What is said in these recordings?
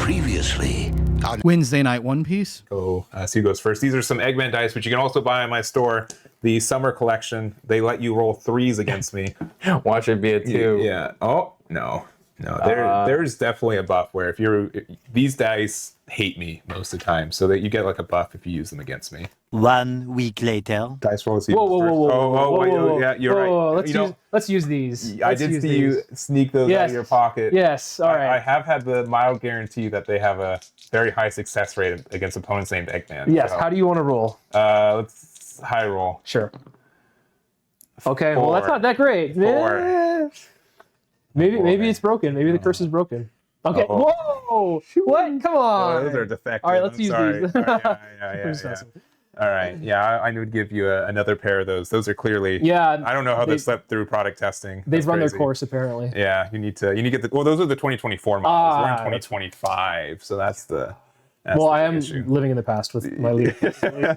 Previously on Wednesday night One Piece. So who goes first? These are some Eggman dice, which you can also buy in my store. The summer collection. They let you roll 3s against me. Watch it be a 2. Yeah. Oh no. There's definitely a buff where these dice hate me most of the time, so that you get like a buff if you use them against me. 1 week later. Dice roll. Whoa, Yeah, you're right. Let's use these. I did see you sneak those out of your pocket. Yes, all right. I have had the mild guarantee that they have a very high success rate against opponents named Eggman. Yes. So, How do you want to roll? let's high roll. Sure. Okay. 4. Well, that's not that great. 4. Maybe it's broken. Maybe the curse is broken. Okay. Whoa! What? Come on. Those are defective. All right, let's use these. Yeah. All right. Yeah, I would give you another pair of those. Those are clearly. Yeah. I don't know how they slept through product testing. They've run their course apparently. Yeah, you need to get the. Well, those are the 2024 models. We're in 2025, so that's the. I am living in the past with my leader.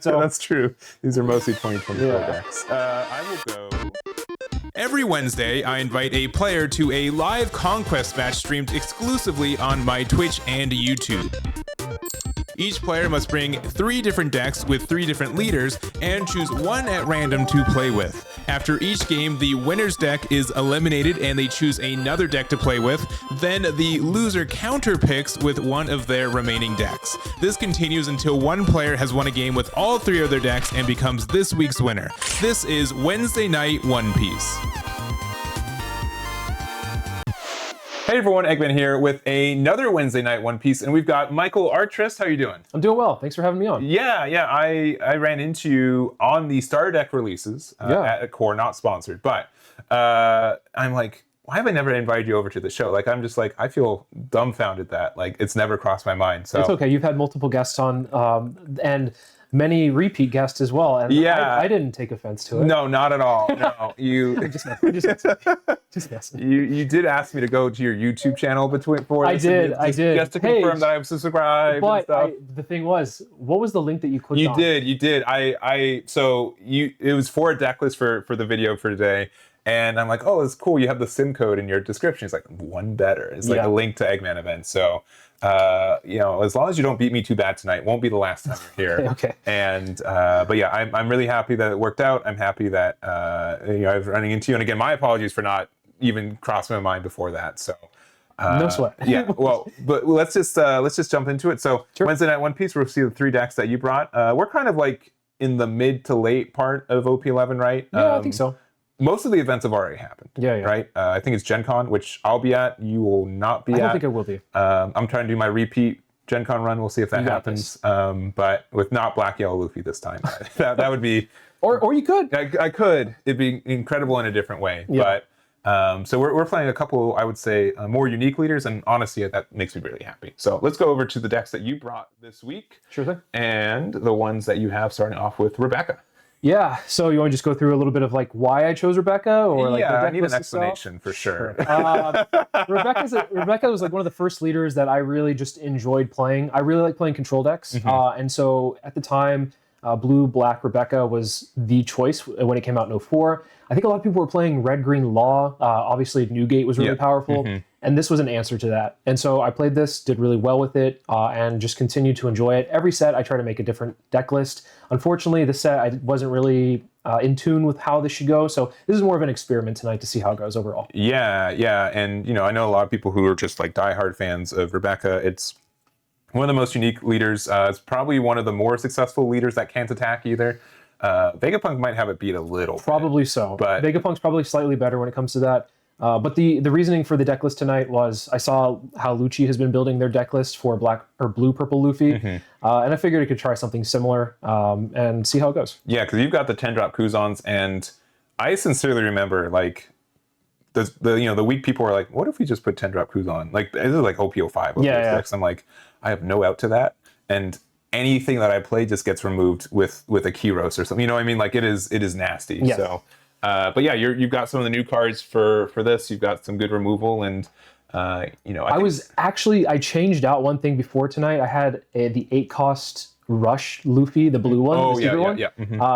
So that's true. These are mostly 2024 decks. I will go. Every Wednesday, I invite a player to a live Conquest match streamed exclusively on my Twitch and YouTube. Each player must bring 3 different decks with 3 different leaders and choose one at random to play with. After each game, the winner's deck is eliminated and they choose another deck to play with. Then the loser counter picks with one of their remaining decks. This continues until one player has won a game with all 3 of their decks and becomes this week's winner. This is Wednesday Night One Piece. Hey everyone, Eggman here with another Wednesday Night One Piece, and we've got Michael Artrist. How are you doing? I'm doing well. Thanks for having me on. Yeah. I ran into you on the starter deck releases at a core, not sponsored, but I'm like, why have I never invited you over to the show? Like, I'm just like, I feel dumbfounded that like it's never crossed my mind. So it's okay. You've had multiple guests on, and many repeat guests as well, and I didn't take offense to it. No, not at all. No, you just messing. You did ask me to go to your YouTube channel before. I did. Just to confirm that I was subscribed and stuff. The thing was, what was the link that you clicked on? You did. It was for a deck list for the video for today. And I'm like, oh, it's cool. You have the sim code in your description. It's like one better. It's like a link to Eggman events. So, as long as you don't beat me too bad tonight, won't be the last time you're here. Okay. And but yeah, I'm really happy that it worked out. I'm happy that I was running into you. And again, my apologies for not even crossing my mind before that. So. No sweat. Yeah, well, but let's just jump into it. So sure. Wednesday Night One Piece, we'll see the 3 decks that you brought. We're kind of like in the mid to late part of OP11, right? Yeah, I think so. Most of the events have already happened. Yeah. Right? I think it's Gen Con, which I'll be at. You will not be at. I don't think I will be. I'm trying to do my repeat Gen Con run. We'll see if that happens. But with not Black Yellow Luffy this time. that would be... Or you could. I could. It'd be incredible in a different way. Yeah. But so we're playing a couple, I would say, more unique leaders. And honestly, that makes me really happy. So let's go over to the decks that you brought this week. Sure thing. And the ones that you have, starting off with Rebecca. Yeah, so you want to just go through a little bit of like why I chose Rebecca, or like the deck I need list an explanation itself? for sure. Rebecca was like one of the first leaders that I really just enjoyed playing. I really like playing control decks, and so at the time, Blue Black Rebecca was the choice when it came out in 04. I think a lot of people were playing Red Green Law. Obviously, Newgate was really powerful. And this was an answer to that. And so I played this, did really well with it, and just continued to enjoy it. Every set, I try to make a different deck list. Unfortunately, this set, I wasn't really in tune with how this should go. So this is more of an experiment tonight to see how it goes overall. Yeah. And, I know a lot of people who are just like diehard fans of Rebecca. It's one of the most unique leaders. It's probably one of the more successful leaders that can't attack either. Vegapunk might have it beat a little Probably bit, so. But Vegapunk's probably slightly better when it comes to that. But the reasoning for the deck list tonight was I saw how Lucci has been building their deck list for black or blue purple Luffy, and I figured I could try something similar and see how it goes. Yeah, because you've got the 10-drop Kuzons, and I sincerely remember like the week people were like, what if we just put 10-drop Kuzon? Like this is like OP05. Yeah. I'm like, I have no out to that, and anything that I play just gets removed with a Kyros or something. You know what I mean? Like it is nasty. Yes. So. But yeah, you've got some of the new cards for this. You've got some good removal, and I changed out one thing before tonight. I had the 8-cost Rush Luffy, the blue one, the secret one.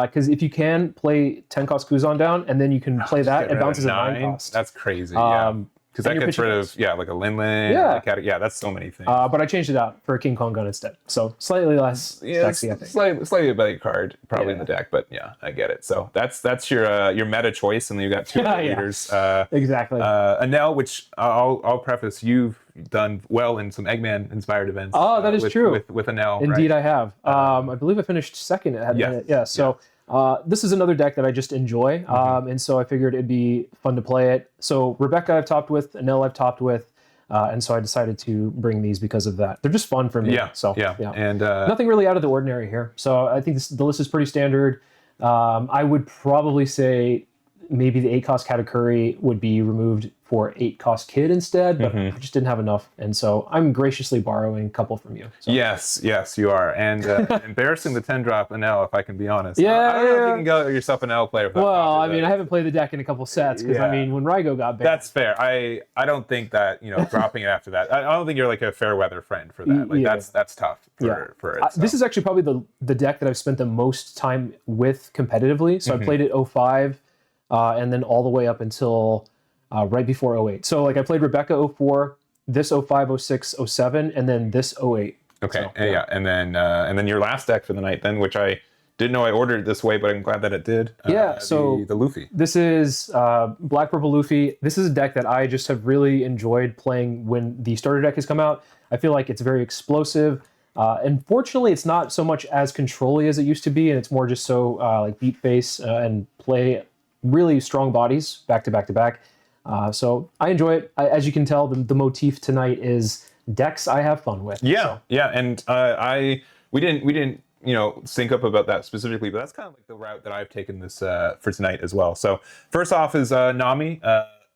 Because if you can play 10-cost Kuzon down, and then you can play that, it bounces at 9 cost. That's crazy. Because because that your gets pitching rid dice. of like a Linlin. Yeah, that's so many things. But I changed it out for a King Kong gun instead. So slightly less sexy, I think. Slightly a better card probably in the deck, but yeah, I get it. So that's your meta choice, and then you got two leaders. Exactly. Anel, which I'll preface, you've done well in some Eggman inspired events. Oh, that is true. With Anel. Indeed, right? I have. I believe I finished second at it. Yeah. So this is another deck that I just enjoy, and so I figured it'd be fun to play it. So Rebecca I've topped with, Anel I've topped with, and so I decided to bring these because of that. They're just fun for me. And nothing really out of the ordinary here. So I think the list is pretty standard. I would probably say maybe the 8-cost Katakuri would be removed for 8-cost Kid instead, but I just didn't have enough. And so I'm graciously borrowing a couple from you. So. Yes, you are. And embarrassing the 10-drop Anel, if I can be honest. Yeah, I don't know if you can go yourself an L player. Well, I mean, I haven't played the deck in a couple sets because, I mean, when Rygo got banned. That's fair. I don't think that, dropping it after that, I don't think you're like a fair weather friend for that. Like, that's tough for it. So. This is actually probably the deck that I've spent the most time with competitively. So I played it 05 and then all the way up until right before 08. So like I played Rebecca 04, this 05, 06, 07, and then this 08. Okay, so, and then your last deck for the night then, which I didn't know I ordered this way, but I'm glad that it did. So the Luffy. This is Black Purple Luffy. This is a deck that I just have really enjoyed playing when the starter deck has come out. I feel like it's very explosive. Unfortunately, it's not so much as control-y as it used to be, and it's more just so like beat face and play really strong bodies back to back to back. So I enjoy it. As you can tell, the motif tonight is decks I have fun with. And we didn't sync up about that specifically, but that's kind of like the route that I've taken this for tonight as well. So first off is Nami.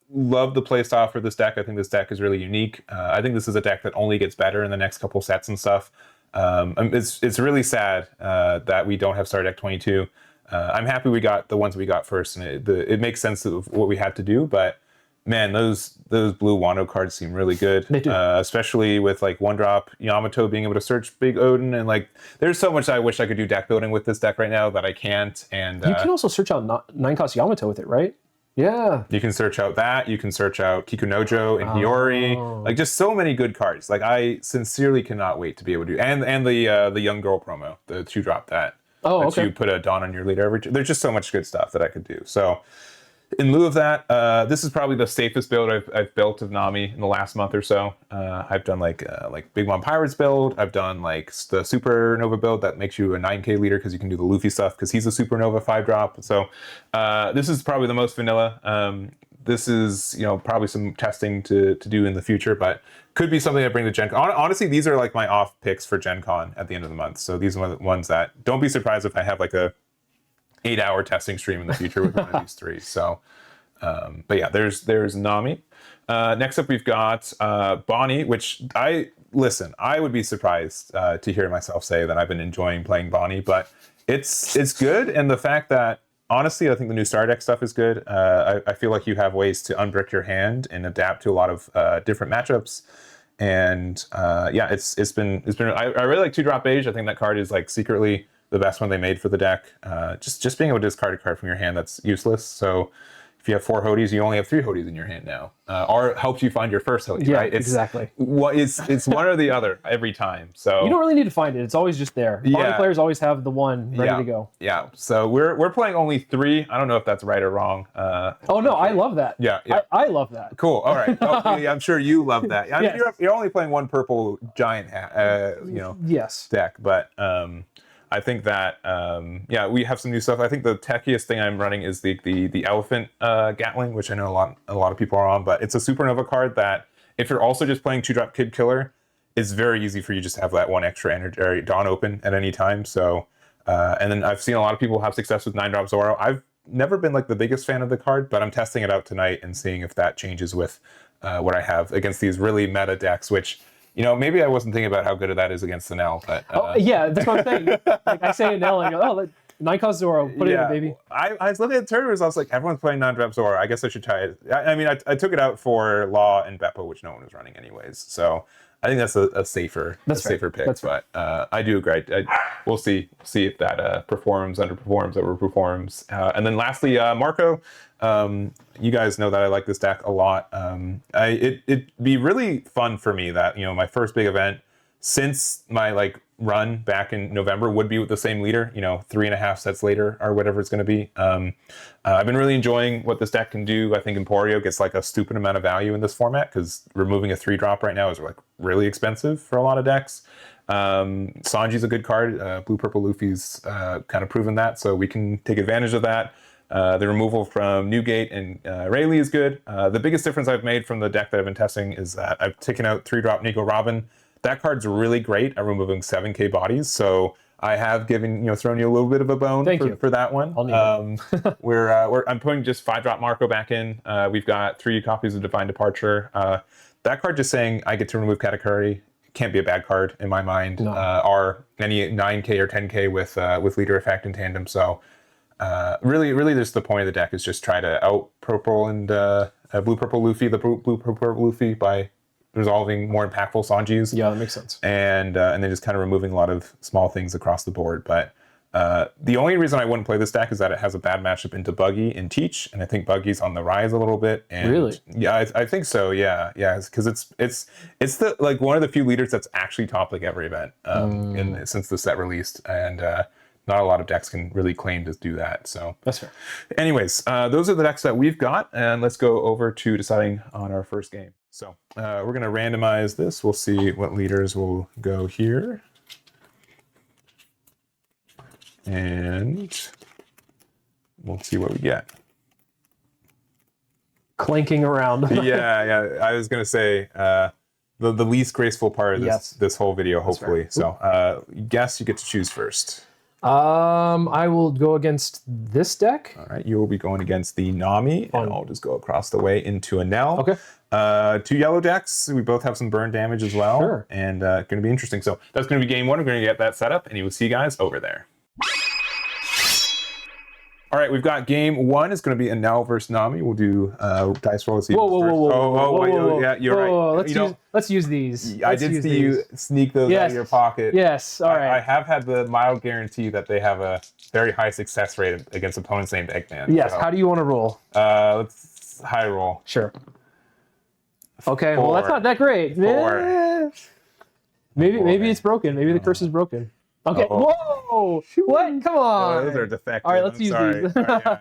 Love the playstyle for this deck. I think this deck is really unique. I think this is a deck that only gets better in the next couple sets and stuff. It's really sad that we don't have Star Deck 22. I'm happy we got the ones we got first, and it makes sense of what we had to do. But man, those blue Wano cards seem really good. They do. Especially with like 1-drop Yamato being able to search Big Odin, and like there's so much I wish I could do deck building with this deck right now that I can't. And you can also search out 9-cost Yamato with it, right? Yeah. You can search out that. You can search out Kikunojo and Hiyori. Like just so many good cards. Like I sincerely cannot wait to be able to do. And the young girl promo, the 2-drop that. You put a Dawn on your leader every. There's just so much good stuff that I could do. So in lieu of that, this is probably the safest build I've built of Nami in the last month or so. I've done like Big Mom Pirates build. I've done like the Supernova build that makes you a 9K leader because you can do the Luffy stuff because he's a Supernova 5-drop. So this is probably the most vanilla. This is probably some testing to do in the future, but could be something I bring to Gen Con. Honestly, these are like my off picks for Gen Con at the end of the month. So these are the ones that don't be surprised if I have like a 8-hour testing stream in the future with one of these three. So, but yeah, there's Nami. Next up, we've got Bonnie, which I would be surprised to hear myself say that I've been enjoying playing Bonnie, but it's good. And the fact that, honestly, I think the new Star Deck stuff is good. I feel like you have ways to unbrick your hand and adapt to a lot of different matchups. And it's been. I really like 2-drop Beige. I think that card is like secretly the best one they made for the deck. Just being able to discard a card from your hand that's useless. So if you have 4 Hodies, you only have 3 Hodies in your hand now. Or it helps you find your first Hodie, right? Exactly. It's one or the other every time. So you don't really need to find it. It's always just there. Bonnie players always have the one ready to go. Yeah. So we're playing only 3. I don't know if that's right or wrong. I love that. Yeah. I love that. Cool. All right. I'm sure you love that. I mean, you're only playing one purple giant deck, but I think that we have some new stuff. I think the techiest thing I'm running is the elephant Gatling, which I know a lot of people are on, but it's a Supernova card that if you're also just playing 2-drop Kid Killer, it's very easy for you just to have that one extra energy or Dawn open at any time. So and then I've seen a lot of people have success with 9-drop Zoro. I've never been like the biggest fan of the card, but I'm testing it out tonight and seeing if that changes with what I have against these really meta decks, which maybe I wasn't thinking about how good that is against the Nell, but that's what I'm saying. Like I say a Nell and I go, 9-cost Zoro, put it in, baby. I was looking at the tournaments, I was like, everyone's playing 9-drop Zoro. I guess I should try it. I mean, I took it out for Law and Beppo, which no one was running anyways. So I think that's a safer pick. That's but I do agree. we'll see if that performs, underperforms, overperforms. And then lastly, Marco. You guys know that I like this deck a lot. It'd be really fun for me that, you know, my first big event since my like run back in November would be with the same leader, you know, 3.5 sets later or whatever it's going to be. I've been really enjoying what this deck can do. I think Emporio gets like a stupid amount of value in this format because removing a 3-drop right now is like really expensive for a lot of decks. Sanji's a good card. Blue Purple Luffy's kind of proven that, so we can take advantage of that. The removal from Newgate and Rayleigh is good. The biggest difference I've made from the deck that I've been testing is that I've taken out 3-drop Nico Robin. That card's really great at removing 7k bodies, so I have given, you know, thrown you a little bit of a bone for that one. I'm putting just 5-drop Marco back in. We've got 3 copies of Divine Departure. That card just saying I get to remove Katakuri can't be a bad card in my mind. No. Or any 9k or 10k with leader effect in tandem. So really, just the point of the deck is just try to out purple and blue purple Luffy, the blue purple Luffy by resolving more impactful Sanjis. Yeah, that makes sense. And then just kind of removing a lot of small things across the board. But the only reason I wouldn't play this deck is that it has a bad matchup into Buggy and Teach, and I think Buggy's on the rise a little bit. And really? Yeah, I think so. Yeah, because it's the like one of the few leaders that's actually top like every event since the set released, and not a lot of decks can really claim to do that. So that's fair. Anyways, those are the decks that we've got, and let's go over to deciding on our first game. So we're gonna randomize this. We'll see what leaders will go here. And we'll see what we get. Clanking around. yeah. I was gonna say the least graceful part of this whole video, hopefully. So guess you get to choose first. I will go against this deck. All right, you will be going against the Nami, and I'll just go across the way into a Nell. Okay. 2 yellow decks. We both have some burn damage as well. Sure. And going to be interesting. So that's going to be game 1. We're going to get that set up, and you will see you guys over there. All right, we've got game 1. It's going to be a Nell versus Nami. We'll do dice roll. Whoa. Yeah, you're right. Let's use these. I did see you sneak those out of your pocket. Yes, all right. I have had the mild guarantee that they have a very high success rate against opponents named Eggman. Yes, so. How do you want to roll? Let's high roll. Sure. Okay, 4. Well, that's not that great. 4. Maybe it's broken. Maybe the curse is broken. Okay. Whoa! What? Come on. Those are defective. All right, let's use these. Yeah.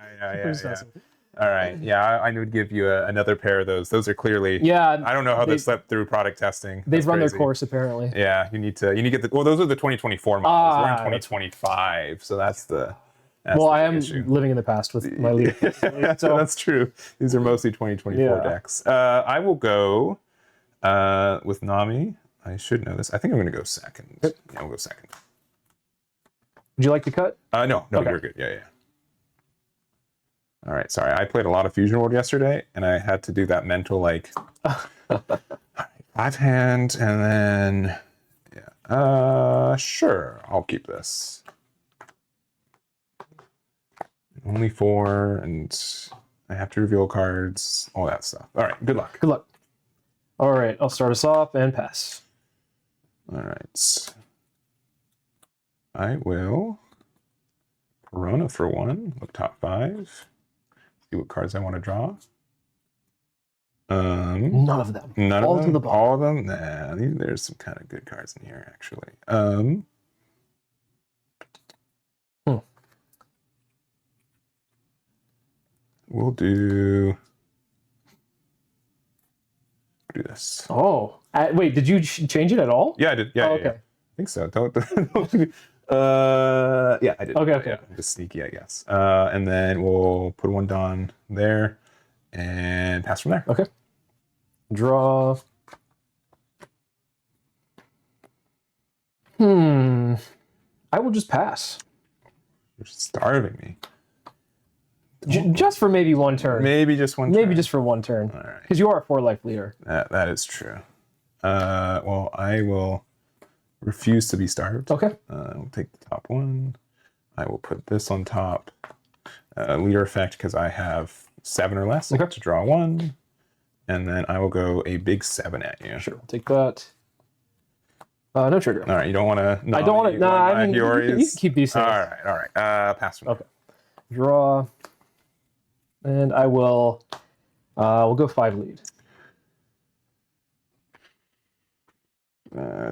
All right. Yeah, I would give you another pair of those. Those are clearly. Yeah. I don't know how they slept through product testing. They've run their course apparently. Yeah, you need to get the. Well, those are the 2024 models. We're in 2025, so that's the. I am living in the past with my leader. So that's true. These are mostly 2024 decks. I will go with Nami. I should know this. I think I'm going to go second. Yeah, I'll go second. Would you like to cut? No, okay. You're good. Yeah. All right, sorry. I played a lot of Fusion World yesterday, and I had to do that mental, like, 5 hand, and then, sure, I'll keep this. Only 4, and I have to reveal cards, all that stuff. All right, good luck. Good luck. All right, I'll start us off and pass. All right. I will Corona for 1, look top 5, see what cards I want to draw. None of them. None all of them? To the bottom. All of them? Nah, there's some kind of good cards in here, actually. We'll do this. Oh, wait, did you change it at all? Yeah, I did. Yeah, okay. Yeah. I think so. Don't yeah, I did. Okay. Yeah, just sneaky, I guess. And then we'll put 1 Dawn there and pass from there. Okay. Draw. I will just pass. You're starving me. Just for maybe 1 turn. Maybe just 1 turn. Maybe just for 1 turn. All right. Because you are a 4-life leader. That is true. Well, I will refuse to be starved. Okay. I'll take the top 1. I will put this on top. Leader effect, because I have 7 or less. I get to draw 1. And then I will go a big 7 at you. Sure, I'll take that. No trigger. All right, you don't want to. I don't want to. Nah, I mean, you can keep these things. All right. Pass one. Okay. Draw, and I will. We'll go 5 lead.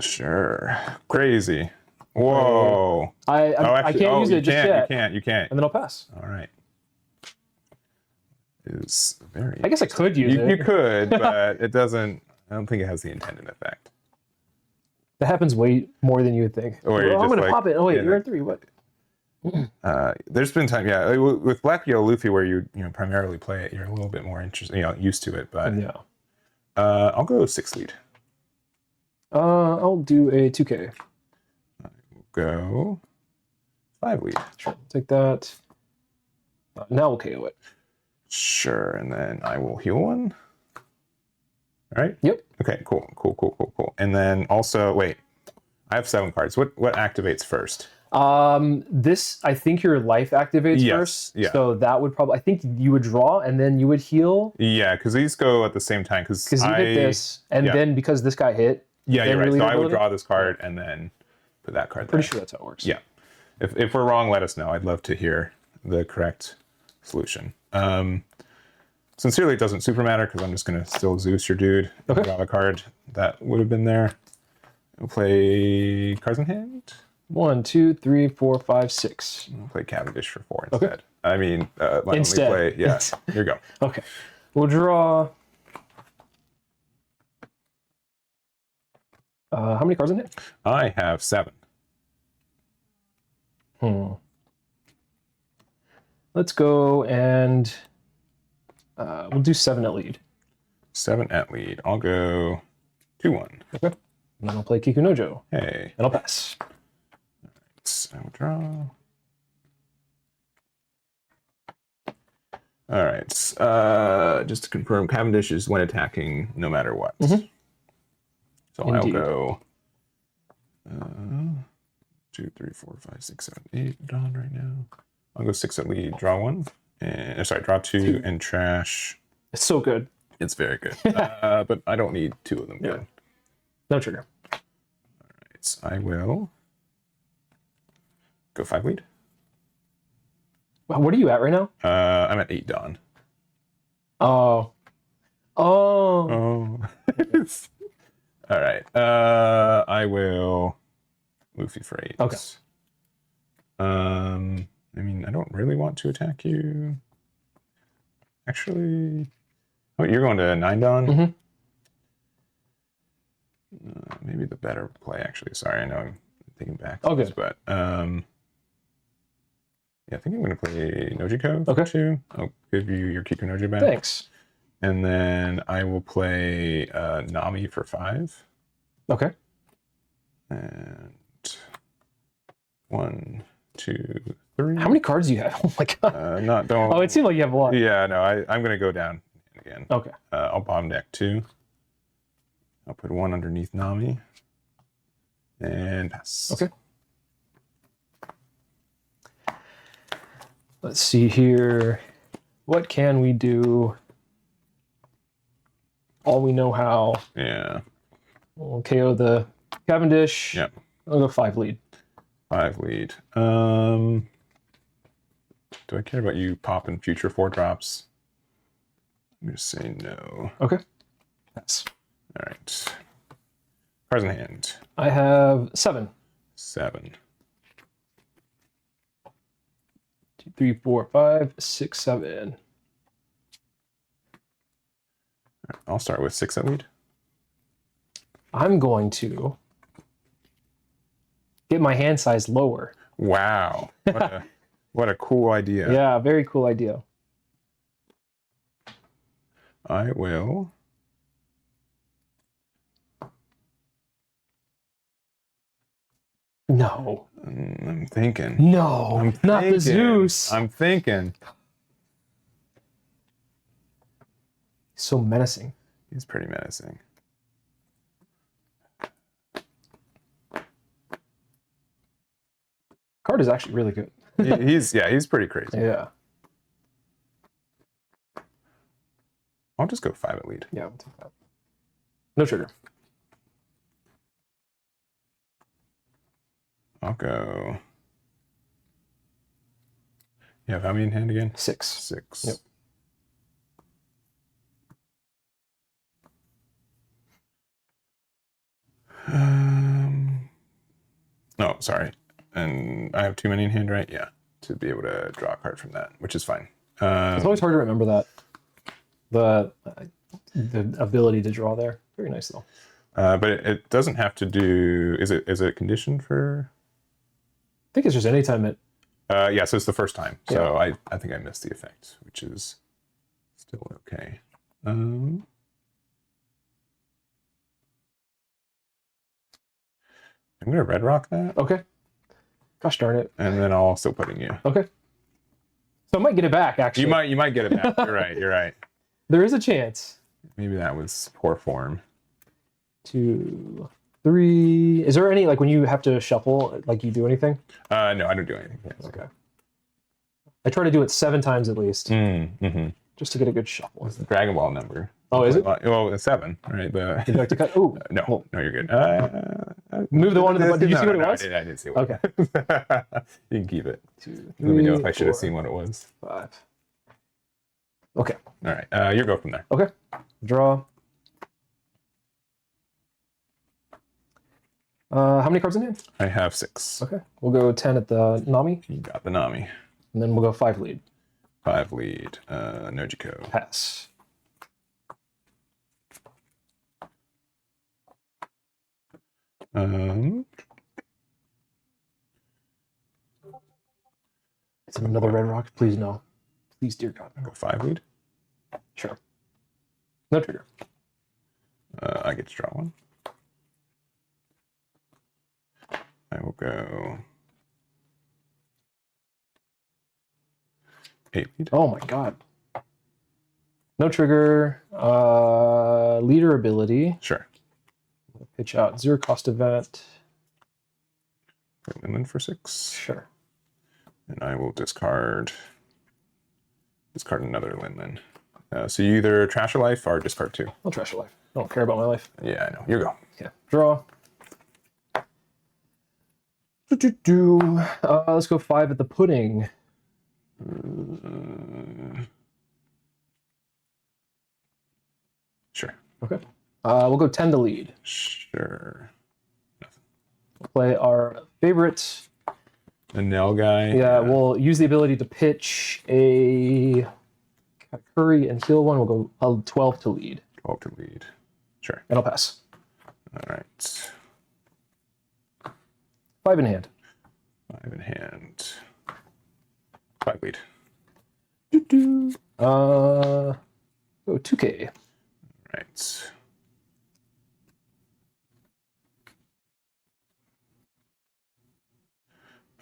Sure. Crazy. Whoa. I can't use it just yet. You can't. And then I'll pass. All right. Is very. I guess I could use it. You could, but it doesn't. I don't think it has the intended effect. That happens way more than you would think. Or you're I'm just gonna like, pop it. Oh wait, yeah, you're at 3. What? There's been time, yeah, with Black Yellow Luffy, where you primarily play it, you're a little bit more interested, used to it. But Yeah. I'll go 6 lead. I'll do a 2K. Go 5 lead. Sure. Take that. Now we'll KO it. Sure, and then I will heal 1. All right. Yep. Okay. Cool. And then also, wait, I have 7 cards. What activates first? This, I think your life activates first. Yeah. So that would probably, I think you would draw and then you would heal. Yeah, because these go at the same time. Because you hit this, and then because this guy hit. Yeah, you're right. So I would draw this card and then put that card there. Pretty sure that's how it works. Yeah. If we're wrong, let us know. I'd love to hear the correct solution. Sincerely, it doesn't super matter because I'm just going to still Zeus your dude. Okay. Draw a card that would have been there. We'll play cards in hand. 1, 2, 3, 4, 5, 6. We'll play Cavendish for 4 instead. Okay. I mean, instead. Only play, yeah, here you go. Okay. We'll draw. How many cards in it? I have 7. Let's go and we'll do 7 at lead. 7 at lead. I'll go 2-1. Okay. And then I'll play Kikunojo. Hey. And I'll pass. I'll draw. All right. Just to confirm, Cavendish is when attacking, no matter what. So Indeed. I'll go 2, 3, 4, 5, 6, 7, 8. Dawn right now. I'll go 6 at lead. Draw 1. And sorry, draw 2 and trash. It's so good. It's very good. But I don't need 2 of them. Yeah. Good. No trigger. All right. I will go 5 lead. Wow, what are you at right now? I'm at 8 Dawn. Oh. Oh. All right. I will Luffy for 8. Okay. I mean, I don't really want to attack you. Actually, oh, you're going to 9 Dawn? Maybe the better play, actually. Sorry, I know I'm thinking back. Okay. But yeah, I think I'm going to play Nojiko Okay. too. I'll give you your Kikunojo back. Thanks. And then I will play Nami for 5. Okay. And 1, 2, 3. How many cards do you have? Oh my god. Don't. Oh, it seemed like you have a lot. Yeah, no, I'm going to go down again. Okay. I'll bottom deck 2. I'll put 1 underneath Nami. And pass. Okay. Let's see here. What can we do? All we know how. Yeah. We'll KO the Cavendish. Yep. I'll go 5 lead. 5 lead. Do I care about you popping future 4 drops? I'm just say no. Okay. Pass. All right. Cards in hand. I have 7. 7. 2, 3, 4, 5, 6, 7. I'll start with 6 at lead. I'm going to get my hand size lower. Wow. What a cool idea. Yeah, very cool idea. I will. No. I'm thinking. No. Not the Zeus. I'm thinking. So menacing. He's pretty menacing. Card is actually really good. He's pretty crazy. Yeah. I'll just go 5 at lead. Yeah, we'll take that. No trigger. I'll go. You have how many in hand again? 6. 6. Yep. Oh, sorry. And I have too many in hand, right? Yeah. To be able to draw a card from that, which is fine. It's always hard to remember that. The ability to draw there. Very nice though. But it doesn't have to do. Is it conditioned for? I think it's just anytime it. Yeah, so it's the first time. So Yeah. I think I missed the effect, which is still okay. I'm gonna red rock that. Okay. Gosh darn it. And then I'll also put in you. Okay. So I might get it back actually. You might get it back. You're right. You're right. There is a chance. Maybe that was poor form. 2, 3. Is there any like when you have to shuffle, like you do anything? No, I don't do anything. Yes. Okay. I try to do it 7 times at least, just to get a good shuffle. What's the Dragon Ball number? Oh, is it? Well, it's 7, right? Would you like to cut? Oh, no, you're good. move the one to the button. Did you see what it was? I didn't see what Okay. You can keep it. 2, 3, Let me know if I should have 4, seen what it was. 5. Okay. All right, you go from there. Okay. Draw. How many cards in hand? I have 6. Okay. We'll go 10 at the Nami, You got the Nami. and then we'll go 5 lead. 5 lead. Nojiko. Pass. Is it another red rock? Please no. Please, dear God. Go 5 lead. Sure. No trigger. I get to draw 1. I will go 8 lead. Oh my God. No trigger. Leader ability. Sure. Pitch out 0 cost event. Inland for 6. Sure. And I will discard another Linlin. So you either trash a life or discard 2. I'll trash your life. I don't care about my life. Yeah, I know. You go. Yeah. Draw. Let's go 5 at the pudding. Sure. Okay. We'll go 10 to lead. Sure. We'll play our favorite. The Nell guy. Yeah, we'll use the ability to pitch a curry and heal one. We'll go 12 to lead. 12 to lead. Sure. And I'll pass. All right. 5 in hand. 5 in hand. 5 lead. Go 2K. Right.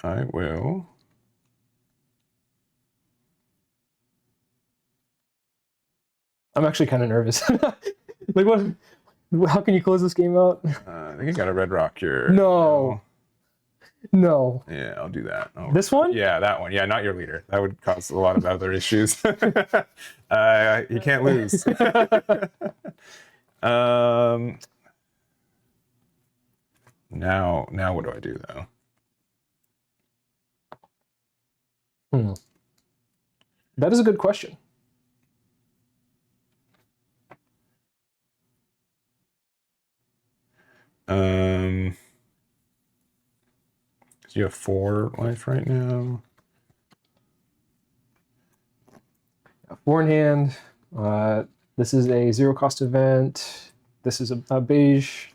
I will. I'm actually kind of nervous. Like, what? How can you close this game out? I think I got a red rock here. No. No. Yeah, I'll do that. This one? Yeah, that one. Yeah, not your leader. That would cause a lot of other issues. You can't lose. Now what do I do though? That is a good question. You have 4 life right now. 4 in hand. This is a 0 cost event. This is a beige.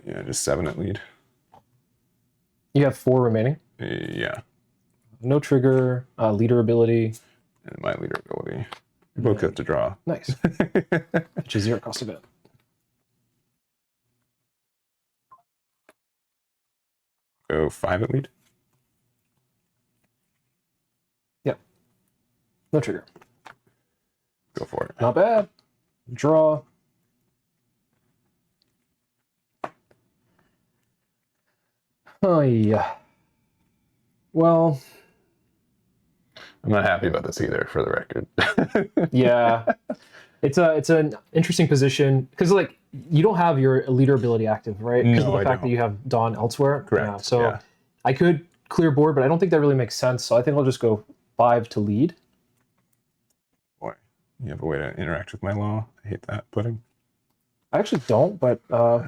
Yeah, just 7 at lead. You have 4 remaining. Yeah. No trigger, leader ability. And my leader ability. We both have to draw. Nice. Which is 0 cost event. Go 5 at lead. Yep. No trigger. Go for it. Not bad. Draw. Oh yeah. Well, I'm not happy about this either, for the record. yeah. It's an interesting position because like you don't have your leader ability active, right? Because of No, the I fact that don't. you have Dawn elsewhere. Correct, Yeah. So yeah. I could clear board, but I don't think that really makes sense. So I think I'll just go 5 to lead. Boy, you have a way to interact with my law. I hate that pudding. I actually don't, but I'll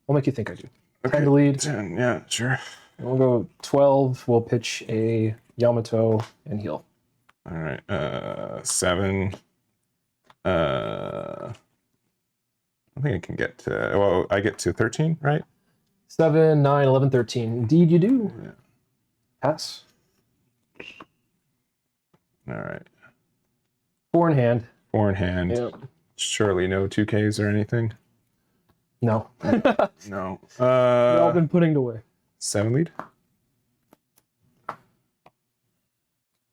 make you think I do. Okay. 10 to lead. 10, yeah, sure. We'll go 12. We'll pitch a Yamato and heal. All right. 7. I think I can get to. Well, I get to 13, right? 7, 9, 11, 13. Indeed, you do. Yeah. Pass. All right. 4 in hand. 4 in hand. Yeah. Surely no 2Ks or anything. No. No. They've all been putting it away. 7 lead.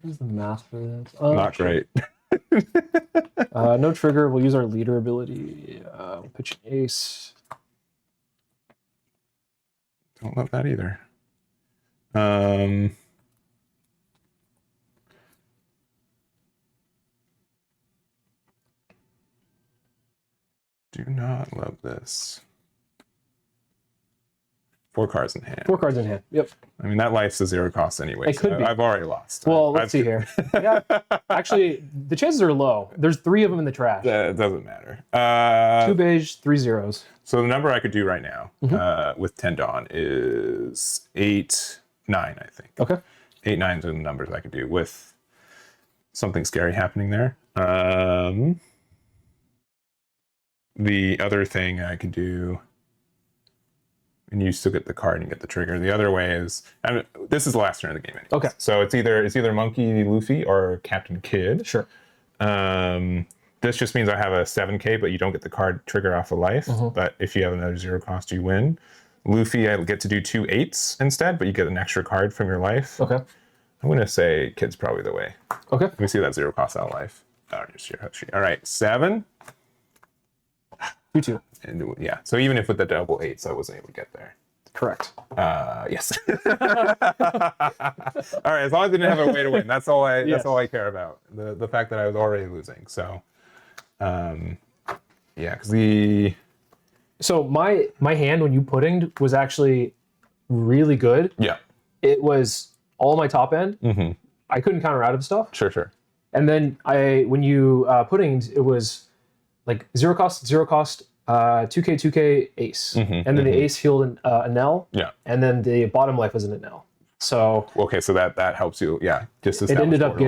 What's the math for this? Not great. No trigger. We'll use our leader ability. We'll pitch an ace. Don't love that either. Do not love this. 4 cards in hand. 4 cards in hand. Yep. I mean, that life's a 0 cost anyway. It could be. I've already lost. Well, let's see here. Yeah. Actually, the chances are low. There's 3 of them in the trash. It doesn't matter. 2 beige, 3 zeros. So the number I could do right now with 10 Dawn is 8, 9, I think. Okay. 8, 9 are the numbers I could do with something scary happening there. The other thing I could do, and you still get the card and you get the trigger. The other way is, this is the last turn of the game. Anyways. Okay. So it's either Monkey Luffy or Captain Kidd. Sure. This just means I have a 7K, but you don't get the card trigger off of life. But if you have another 0 cost, you win. Luffy, I get to do 2 8s instead, but you get an extra card from your life. Okay. I'm gonna say Kidd's probably the way. Okay. Let me see that 0 cost out of life. Oh, just here. All right, 7. 2, 2. And yeah, so even if with the double 8s, I wasn't able to get there. Correct. Yes. All right, as long as I didn't have a way to win, that's all I Yes. that's all I care about. The fact that I was already losing. So, yeah, because So my hand when you puddinged was actually really good. yeah, It was all my top end. mm-hmm. I couldn't counter out of stuff. Sure. And then when you puddinged, it was like 0 cost, 2K, 2K, ace. And then the ace healed a Nell. Yeah. And then the bottom life was in a Nell. So Okay, so that helps you. Yeah, just it ended up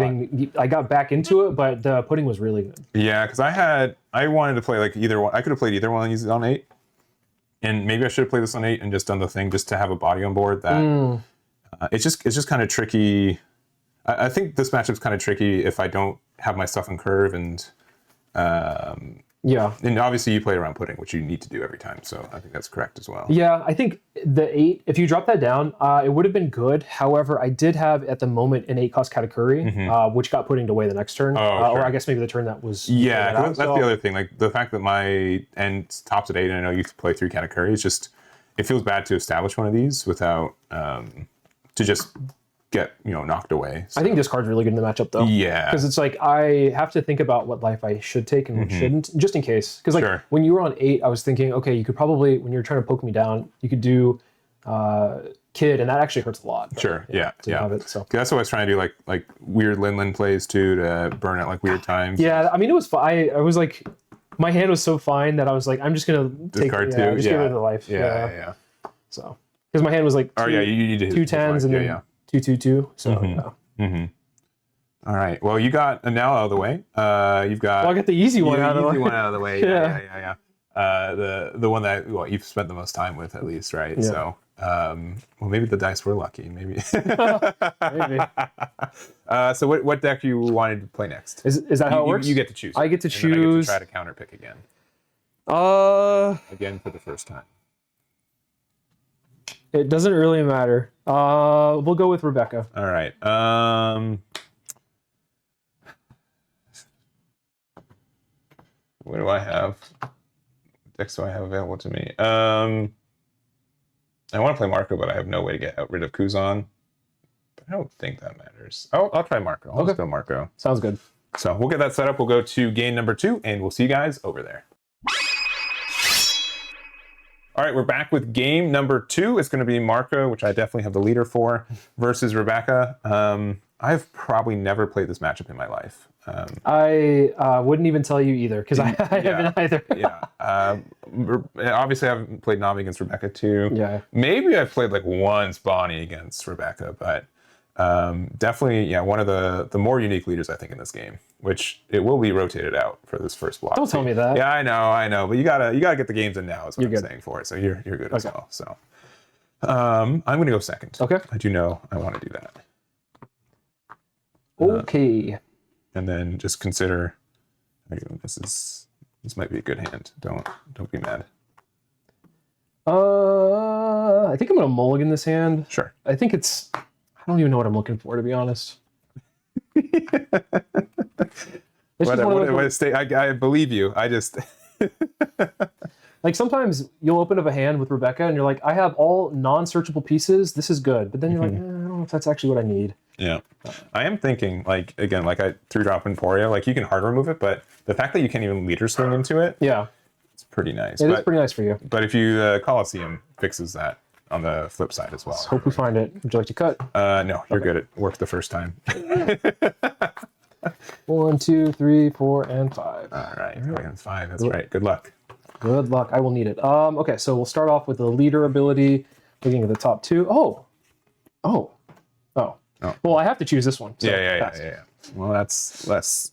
I got back into it, but the pudding was really good. Yeah, because I wanted to play like either one. I could have played either one and used it on 8, and maybe I should have played this on 8 and just done the thing just to have a body on board. That it's just kind of tricky. I think this matchup's kind of tricky if I don't have my stuff in curve and. Yeah. And obviously you play around pudding, which you need to do every time. So I think that's correct as well. Yeah, I think the 8, if you drop that down, it would have been good. However, I did have at the moment an 8 cost Katakuri, which got puddinged away the next turn. Or I guess maybe the turn that was. Yeah, that's the other thing. Like the fact that my end tops at 8 and I know you play 3 Katakuri, it's just, it feels bad to establish one of these without, to just get knocked away. So. I think this card's really good in the matchup though. Yeah, because it's like I have to think about what life I should take and what shouldn't, just in case. Because like when you were on 8, I was thinking, okay, you could probably, when you're trying to poke me down, you could do Kid, and that actually hurts a lot. But, sure, yeah. Have it, so. That's what I was trying to do, like weird Lin plays too, to burn at like weird times. Yeah, I mean it was fine. I was like, my hand was so fine that I was like, I'm just gonna take card get rid of the life. Yeah. So because my hand was like you need to hit 2 10s and then 2 2 2. So All right. Well, you got a now out of the way. You've got. Well, I got the easy one out of the way. One out of the way. Yeah. The one that you've spent the most time with, at least, right? Yeah. So, well, maybe the dice were lucky. Maybe. Maybe. So, what deck you wanted to play next? Is that how it works? You get to choose. I get to and choose. Then I get to try to counterpick again. Again for the first time. It doesn't really matter. We'll go with Rebecca. All right. What do I have? What decks do I have available to me? I want to play Marco, but I have no way to get rid of Kuzan. But I don't think that matters. I'll try Marco. I'll just go Marco. Sounds good. So we'll get that set up. We'll go to game number 2, and we'll see you guys over there. All right, we're back with game number 2. It's going to be Marco, which I definitely have the leader for, versus Rebecca. I've probably never played this matchup in my life. I wouldn't even tell you either, because I haven't either. Yeah. Obviously, I haven't played Navi against Rebecca too. Yeah. Maybe I've played like once Bonnie against Rebecca, but definitely, yeah, one of the more unique leaders, I think, in this game, which it will be rotated out for this first block. Don't tell me that. Yeah, I know, but you gotta get the games in now, is what I'm saying for it. So you're good as well. So I'm gonna go second. Okay. I do know I want to do that. Okay. And then just consider, this might be a good hand. Don't be mad. I think I'm gonna mulligan this hand. Sure. I think it's. I don't even know what I'm looking for, to be honest. I believe you. I just like sometimes you'll open up a hand with Rebecca and you're like, I have all non-searchable pieces. This is good, but then you're like, I don't know if that's actually what I need. Yeah, I am thinking like again, like I 3-drop Emporia, like you can hard remove it, but the fact that you can't even leader swing into it, it's pretty nice. It is pretty nice for you. But if you Coliseum fixes that on the flip side as well. Let's hope we find it. Would you like to cut? No, you're good. It worked the first time. 1, 2, 3, 4, and 5. All right, 5. That's right. Good luck. Good luck. I will need it. Okay, so we'll start off with the leader ability, looking at the top 2. Oh. Well, I have to choose this one. So Yeah. Well, that's less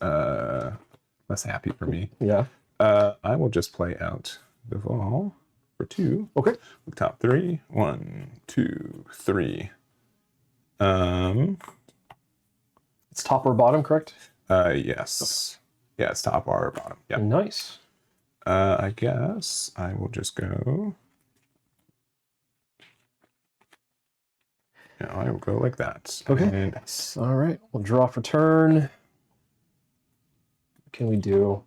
happy for me. Yeah. I will just play out the ball for 2. Okay. The top 3. 1, 2, 3. It's top or bottom, correct? Yes. Okay. Yeah, it's top or bottom. Yeah. Nice. I guess I will just go. Yeah, I will go like that. Okay. And all right. We'll draw for turn. What can we do?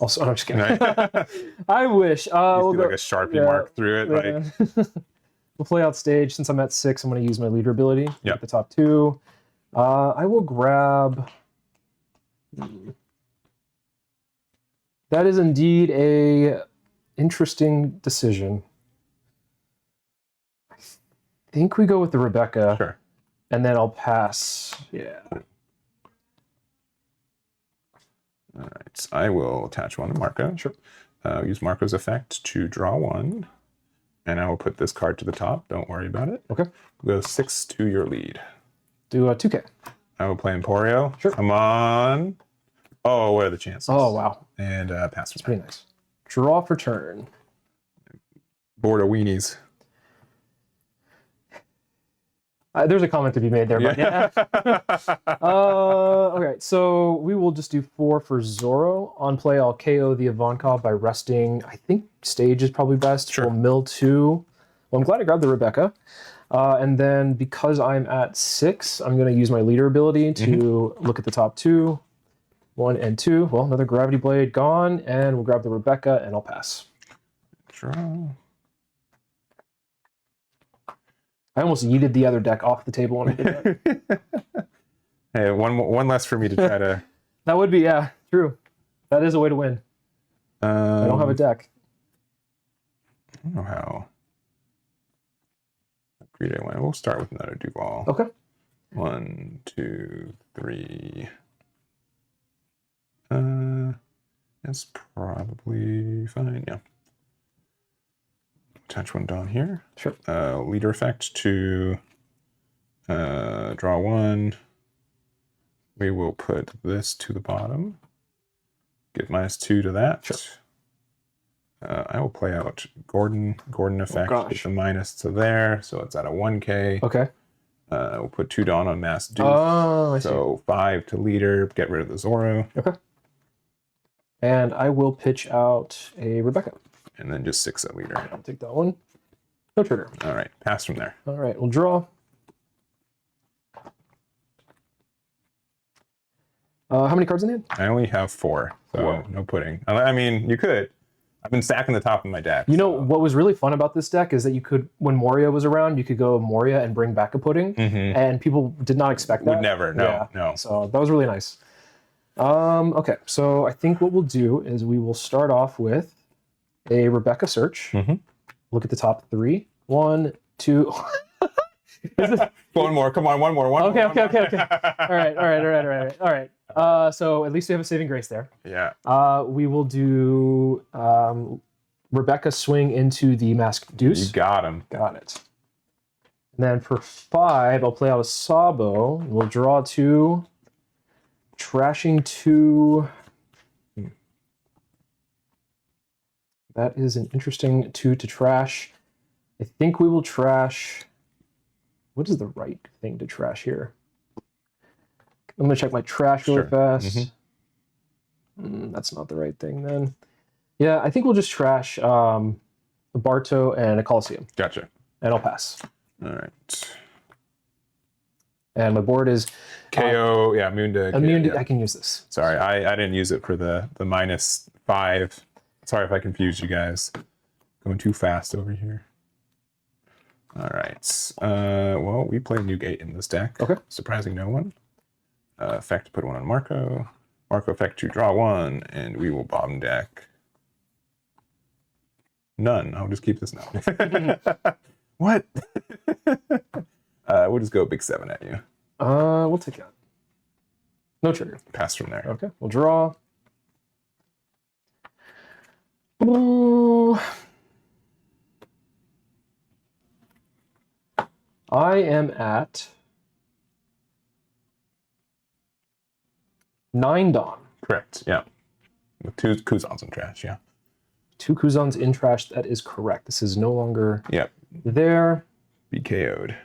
Also, I'm just kidding. I wish. We'll do like a Sharpie mark through it. Like. We'll play out stage. Since I'm at 6, I'm going to use my leader ability. Yeah. The top 2. I will grab. That is indeed a interesting decision. I think we go with the Rebecca. Sure. And then I'll pass. Yeah. All right. I will attach one to Marco. Sure. Use Marco's effect to draw 1. And I will put this card to the top. Don't worry about it. Okay. We'll go 6 to your lead. Do a 2K. I will play Emporio. Sure. Come on. Oh, what are the chances? Oh, wow. And pass. That's pretty nice. Draw for turn. Board of weenies. There's a comment to be made there, but yeah. Okay, so we will just do 4 for Zoro. On play, I'll KO the Ivankov by resting. I think stage is probably best. Sure. We'll mill 2. Well, I'm glad I grabbed the Rebecca. And then because I'm at 6, I'm going to use my leader ability to look at the top 2. 1 and 2. Well, another Gravity Blade gone, and we'll grab the Rebecca, and I'll pass. Draw. I almost yeeted the other deck off the table when I did that. Hey, one less for me to try to. That would be, yeah, true. That is a way to win. I don't have a deck. I don't know how. Great, we'll start with another Duval. Okay. 1, 2, 3. That's probably fine. Yeah. Attach one down here. Sure. Leader effect to draw 1. We will put this to the bottom. Get -2 to that. Sure. I will play out Gordon effect. Get the minus to there, so it's at a 1K. Okay. We'll put 2 down on Mass Deuce. Oh, I see. So 5 to leader. Get rid of the Zoro. Okay. And I will pitch out a Rebecca. And then just 6 at leader. I'll take that one. No trigger. All right, pass from there. All right, we'll draw. How many cards in hand? I only have 4, so no pudding. I mean, you could. I've been stacking the top of my deck. You know what was really fun about this deck is that you could, when Moria was around, you could go Moria and bring back a pudding, and people did not expect that. Would never, no. So that was really nice. Okay, so I think what we'll do is we will start off with a Rebecca search. Look at the top 3. 1, 2. One more. Come on, one more. Okay. All right. So at least we have a saving grace there. Yeah. We will do Rebecca swing into the masked deuce. You got him. Got it. And then for 5, I'll play out a Sabo. We'll draw 2, trashing 2. That is an interesting 2 to trash. I think we will trash. What is the right thing to trash here? I'm going to check my trash really fast. That's not the right thing then. Yeah, I think we'll just trash a Barto and a Coliseum. Gotcha. And I'll pass. All right. And my board is... KO, yeah, immune to... Immune to, yeah. I can use this. Sorry, I didn't use it for the -5. Sorry if I confused you guys. Going too fast over here. All right. Well, we play Newgate in this deck. Okay. Surprising no one. Effect, put 1 on Marco. Marco effect to draw 1, and we will bottom deck. None. I'll just keep this now. What? We'll just go big 7 at you. We'll take that. No trigger. Pass from there. Okay, we'll draw. Ooh. I am at 9 Dawn. Correct, yeah. With 2 Kuzans in trash, yeah. 2 Kuzans in trash, that is correct. This is no longer there. Be KO'd.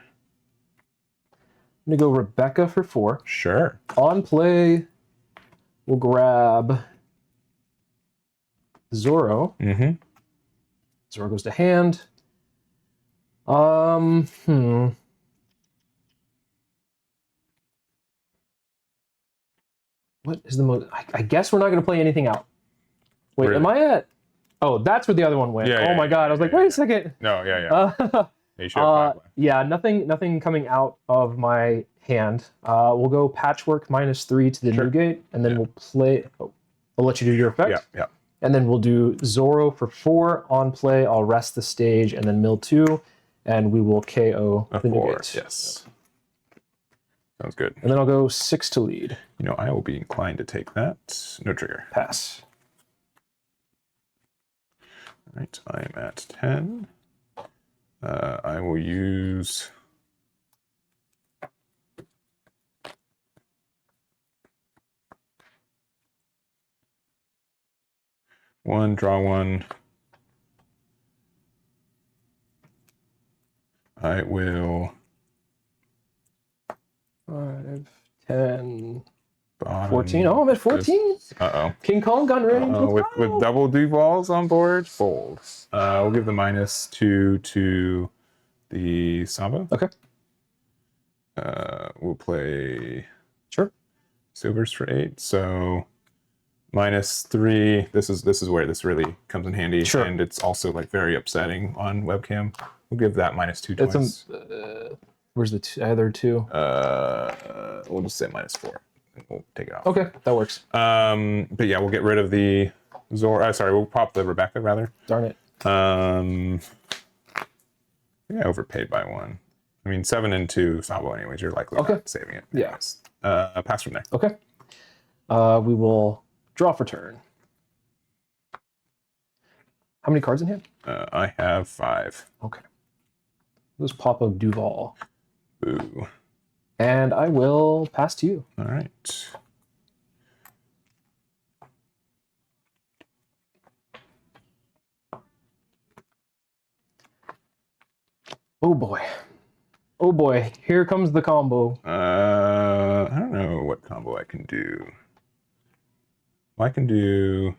I'm going to go Rebecca for 4. Sure. On play, we'll grab Zoro. Zoro goes to hand. What is the most... I guess we're not going to play anything out. Wait, Really? am I at... Oh, that's where the other one went. Yeah, oh my god, I was like, wait a second. No, yeah. You should have 5 left. Yeah, nothing coming out of my hand. We'll go Patchwork -3 to the Newgate, and then we'll play... Oh, I'll let you do your effect. Yeah. And then we'll do Zoro for 4. On play, I'll rest the stage, and then mill 2, and we will KO the 4, Newgate. yes. Sounds good. And then I'll go 6 to lead. You know, I will be inclined to take that. No trigger. Pass. All right, I am at 10. I will use... One, draw 1. I will... 5, 10, bottom 14. Oh, I'm at 14. Uh-oh. King Kong gun ready. With double Duvals on board, fold. We'll give the -2 to the Sabo. Okay. We'll play Sure. Silvers for 8. So -3. This is where this really comes in handy. Sure. And it's also like very upsetting on webcam. We'll give that -2 That's twice. Where's the other 2? We'll just say -4. And we'll take it off. Okay, that works. But yeah, we'll get rid of the Zora. Sorry, we'll pop the Rebecca rather. Darn it. I think I overpaid by 1. I mean, 7 and 2 Sabo anyways. You're likely not saving it. Yeah. Anyways. Pass from there. Okay. We will draw for turn. How many cards in hand? I have 5. Okay. Let's pop a Duval. Boo. And I will pass to you. All right. Oh boy. Oh boy. Here comes the combo. I don't know what combo I can do. I can do...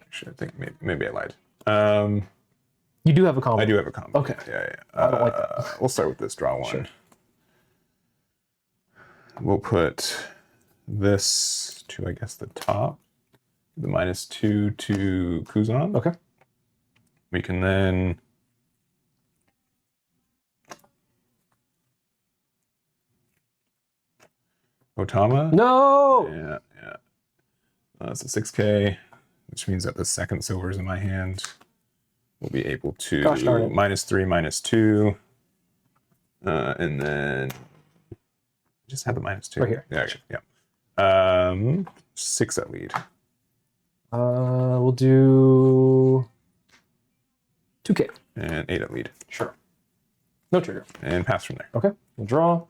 Actually, I think maybe I lied. You do have a combo. I do have a combo. Okay. Yeah. I don't like that. We'll start with this draw 1. Sure. We'll put this to, I guess, the top. The -2 to Kuzan. Okay. We can then Otama. No! Yeah. That's a 6K, which means that the second silver is in my hand. We'll be able to -3, -2. And then just have the -2. Right here. Yeah. 6 at lead. We'll do 2K. And 8 at lead. Sure. No trigger. And pass from there. Okay. We'll draw.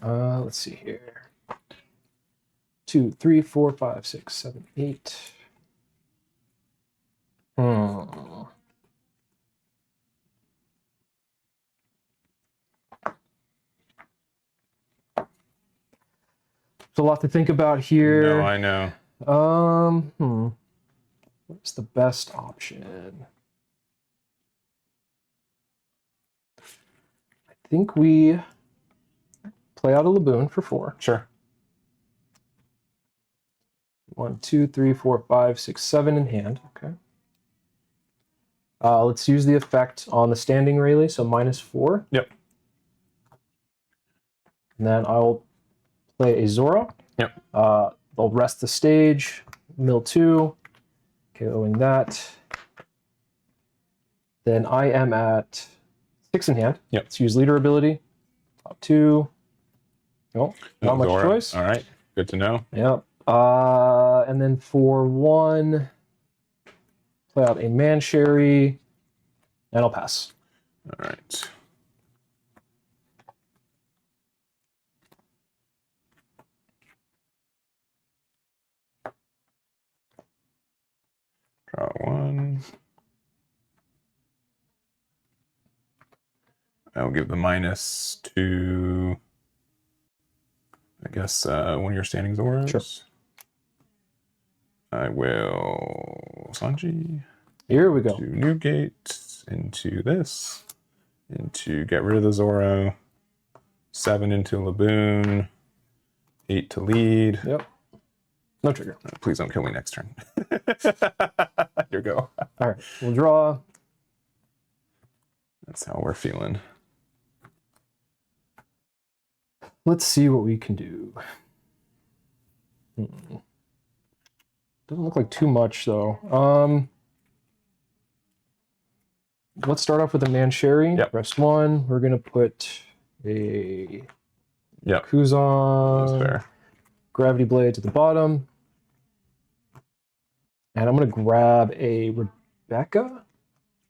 Let's see here. 2, 3, 4, 5, 6, 7, 8. There's a lot to think about here. No, I know. What's the best option? I think we play out a Laboon for 4. Sure. 1, 2, 3, 4, 5, 6, 7 in hand. Okay. Let's use the effect on the standing Rayleigh, so -4. Yep. And then I'll play a Zoro. Yep. They'll rest the stage, mill 2, KOing that. Then I am at 6 in hand. Yep. Let's use leader ability. Top 2. Nope, not much Zora. choice. All right, good to know. Yep. And then for 1, play out a man sherry, and I'll pass. All right. Draw 1. I'll give the -2. I guess one of your standing Zoras. Sure. I will Sanji. Here we go. To Newgate, into this, into get rid of the Zoro, 7 into Laboon, 8 to lead. Yep. No trigger. Please don't kill me next turn. Here we go. All right, we'll draw. That's how we're feeling. Let's see what we can do. Doesn't look like too much though. Let's start off with a man sherry. Yep. Rest 1. We're gonna put a Yep. Kuzan. That's fair. Gravity blade to the bottom. And I'm going to grab a Rebecca.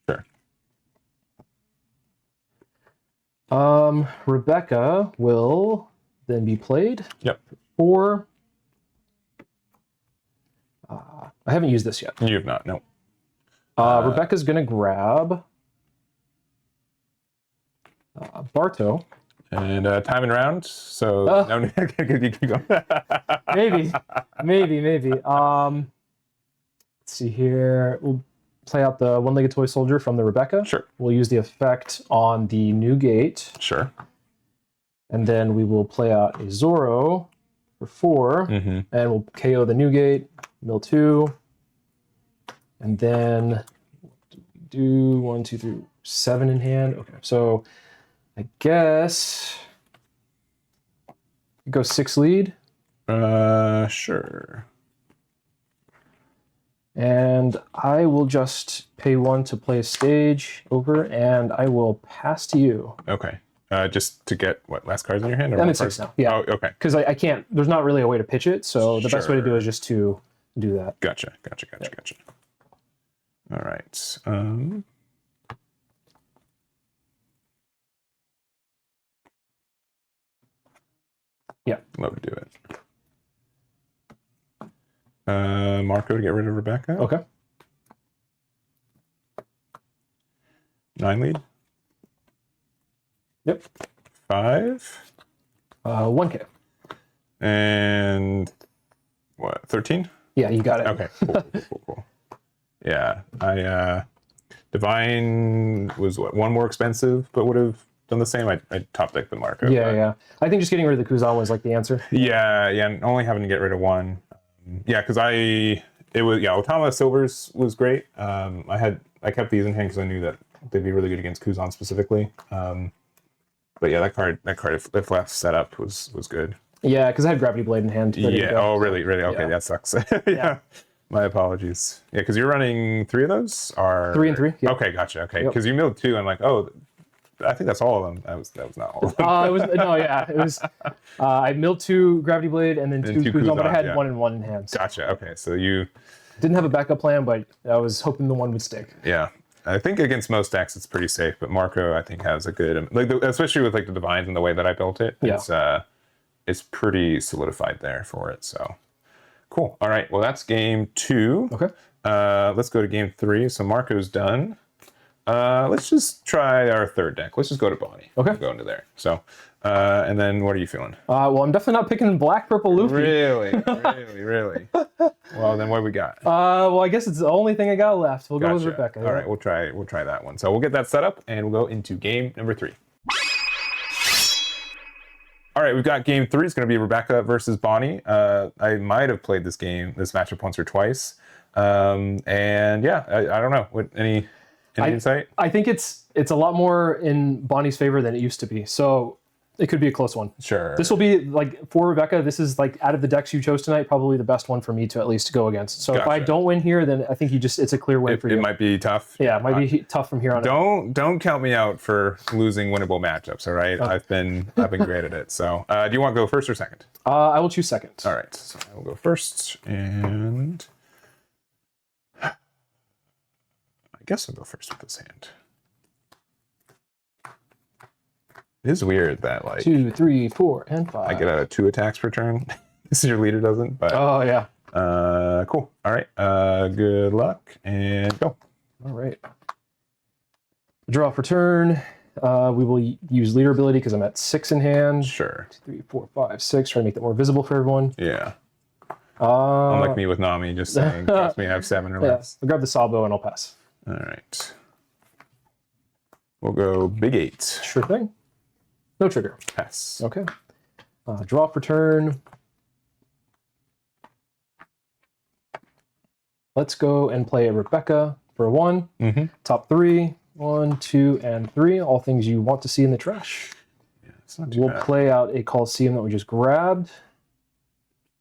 Sure. Rebecca will then be played. Yep. 4. I haven't used this yet. You have not, no. Rebecca's going to grab Barto. And time and round, so no, keep going. Maybe. Let's see here. We'll play out the one-legged toy soldier from the Rebecca. Sure. We'll use the effect on the new gate. Sure. And then we will play out a Zoro for 4. Mm-hmm. And we'll KO the new gate, mill 2. And then do 1, 2, 3, 7 in hand. Okay, so I guess it goes 6 lead. Sure. And I will just pay 1 to play a stage over, and I will pass to you. Okay. Just to get what last cards in your hand? Or I'm what at 6 cards? now. Yeah. Oh, okay. Because I can't. There's not really a way to pitch it, so the best way to do Sure. it is just to do that. Gotcha. All right. Yeah. Love to do it. Marco to get rid of Rebecca. Okay. 9 lead. Yep. 5. 1K. And what? 13? Yeah, you got it. Okay. Cool. Yeah. Divine was what, 1 more expensive, but would have done the same. I top deck the Marco. Yeah, yeah. I think just getting rid of the Kuzan was like the answer. Yeah, and only having to get rid of one. Yeah, because Otama Silvers was great. I kept these in hand because I knew that they'd be really good against Kuzan specifically. But yeah, that card if left set up was good. Yeah, because I had Gravity Blade in hand. Yeah. Oh, really? Okay, Yeah. that sucks. Yeah. My apologies. Yeah, because you're running 3 of those? Or 3 and 3. Yep. Okay, gotcha. Okay, because you milled 2. I'm like, oh, I think that's all of them. That was not all of them. It was. I milled 2 Gravity Blade and then 2 Kuzan, but I had 1 and 1 in hand. Gotcha. Okay, so you didn't have a backup plan, but I was hoping the one would stick. Yeah. I think against most decks it's pretty safe, but Marco I think has a good especially with like the divines and the way that I built it. Yeah. It's pretty solidified there for it. So cool. All right. Well, that's game 2. Okay. Let's go to game 3. So Marco's done. Let's just try our third deck. Let's just go to Bonnie. Okay. We'll go into there. So and then what are you feeling? Well, I'm definitely not picking black purple Luffy. Really. Well, then what do we got? Well, I guess it's the only thing I got left. We'll go with Rebecca. All right, we'll try that one. So we'll get that set up and we'll go into game number 3. All right, we've got game 3. It's going to be Rebecca versus Bonnie. I might have played this matchup once or twice. And yeah, I don't know. Any insight? I think it's a lot more in Bonnie's favor than it used to be. So it could be a close one. Sure. This will be like for Rebecca. This is like out of the decks you chose tonight, probably the best one for me to at least go against. So if I don't win here, then I think it's a clear win for you. It might be tough. Yeah, it might be tough from here on out. Don't count me out for losing winnable matchups. All right, I've been great at it. So do you want to go first or second? I will choose second. All right, so I will go first, and I guess I'll go first with this hand. It is weird that 2, 3, 4, and 5. I get out of 2 attacks per turn. This your leader doesn't, but oh yeah. Cool. All right. Good luck and go. All right. Draw for turn. We will use leader ability because I'm at 6 in hand. Sure. 2, 3, 4, 5, 6. Try to make that more visible for everyone. Yeah. Unlike me with Nami, just saying, trust me, I have 7 or less. I'll grab the Sabo and I'll pass. All right. We'll go big 8. Sure thing. No trigger. Pass. Okay. Draw for turn. Let's go and play a Rebecca for a 1. Mm-hmm. Top 3. 1, 2, and 3. All things you want to see in the trash. Yeah, it's not too We'll bad. play out a Coliseum that we just grabbed.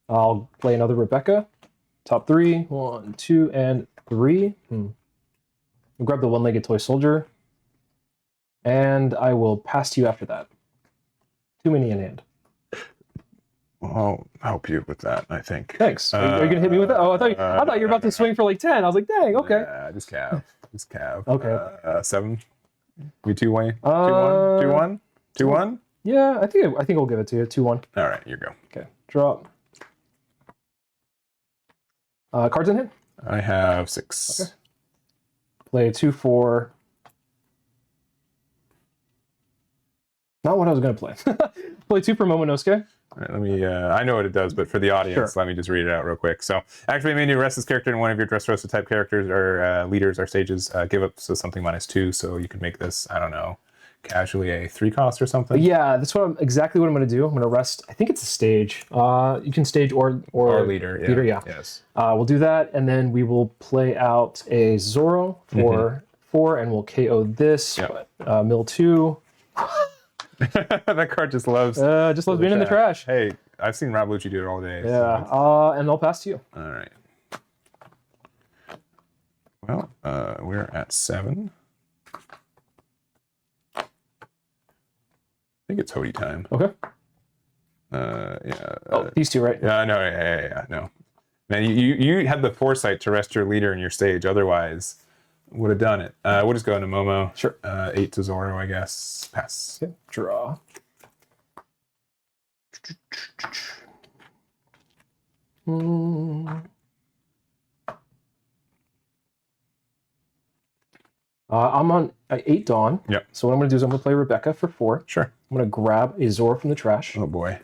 I'll play another Rebecca. Top 3. 1, 2, and 3. We'll grab the one-legged toy soldier. And I will pass to you after that. Too many in hand. I'll help you with that, I think. Thanks. Are you gonna hit me with that? Oh, I thought you were about to swing for like 10. I was like, dang, okay. Yeah, just cav. Just cav. Okay. 7. We 2-way. 2-1. 2-1. 2-1. Yeah, I think I'll give it to you. 2-1. All right, here you go. Okay. Drop. Cards in hand. I have 6. Okay. Play 2, 4. Not what I was gonna play. Play 2 for Momonosuke. All right, let me, I know what it does, but for the audience, let me just read it out real quick. So, activate menu, rest this character in one of your Dressrosa type characters or leaders or stages. Give up something -2, so you can make this, I don't know, casually a 3 cost or something. Yeah, that's exactly what I'm gonna do. I'm gonna rest. I think it's a stage. You can stage or leader. Leader, yeah. Yes. We'll do that, and then we will play out a Zoro for 4, and we'll KO this. Yep. Mill 2. That card just loves being in the trash. Hey, I've seen Rob Lucci do it all day. Yeah, so and I'll pass to you. all right. Well, we're at 7. I think it's Hody time. Okay. Yeah. These 2, right? Yeah, no, yeah, no. Man, you had the foresight to rest your leader in your stage. Otherwise, would have done it. We'll just go into Momo. Sure. 8 to Zoro, I guess. Pass. Okay. Draw. I'm on 8 Dawn. Yep. So what I'm going to do is I'm going to play Rebecca for 4. Sure. I'm going to grab a Zoro from the trash. Oh boy.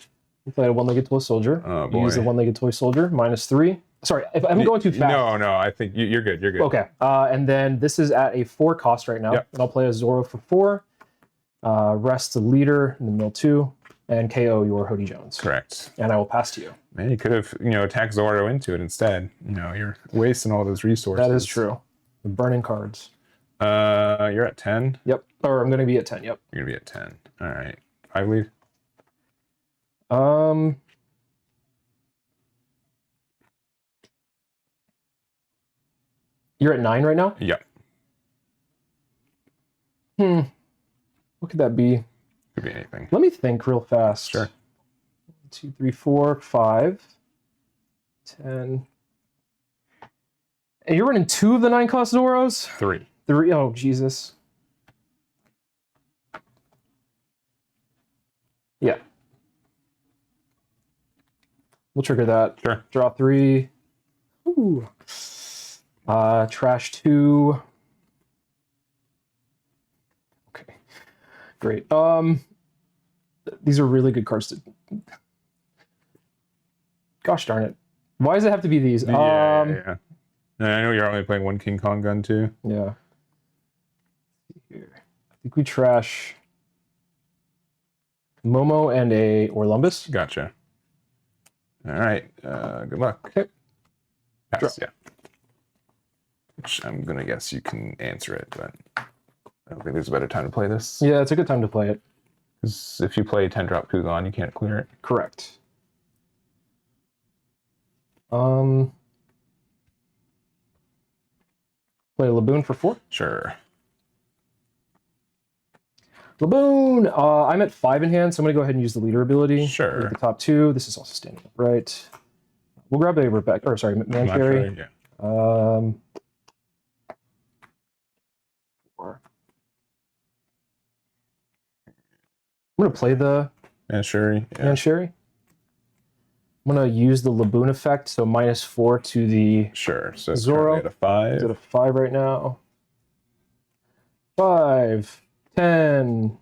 Play a one-legged toy soldier. Oh boy. Use the one-legged toy soldier. -3. Sorry, if I'm going too fast. No. I think you're good. You're good. Okay. And then this is at a 4 cost right now. Yep. And I'll play a Zoro for 4. rest the leader in the mill 2, and KO your Hody Jones. Correct. And I will pass to you. Man, you could have, attacked Zoro into it instead. You're wasting all those resources. That is true. The burning cards. You're at 10? Yep. Or I'm going to be at 10, yep. You're going to be at 10. All right. 5 lead? You're at 9 right now? Yep. What could that be? Could be anything. Let me think real fast. Sure. 1, 2, 3, 4, 5, 10. And you're running 2 of the 9-cost Zoros? 3. 3? Oh, Jesus. Yeah. We'll trigger that. Sure. Draw 3. Ooh. Trash 2. Okay. Great. These are really good cards to... Gosh darn it. Why does it have to be these? Yeah. And I know you're only playing 1 King Kong gun too. Yeah. Here. I think we trash Momo and a Orlumbus. Gotcha. All right. Good luck. Okay. Pass, yeah. Which I'm going to guess you can answer it, but I don't think there's a better time to play this. Yeah, it's a good time to play it. Because if you play 10-drop Kuzan, you can't clear it. Correct. Play Laboon for 4. Sure. Laboon! I'm at 5 in hand, so I'm going to go ahead and use the leader ability. Sure. Lead the top 2. This is also standing up right. We'll grab a Rebecca, or sorry, Mancherry. Yeah. 4. I'm going to play the Mancherry. Yeah. Mancherry. I'm going to use the Laboon effect, so -4 to the Sure. So it's Zoro. currently at a 5. It's at a 5 right now. 5, 10,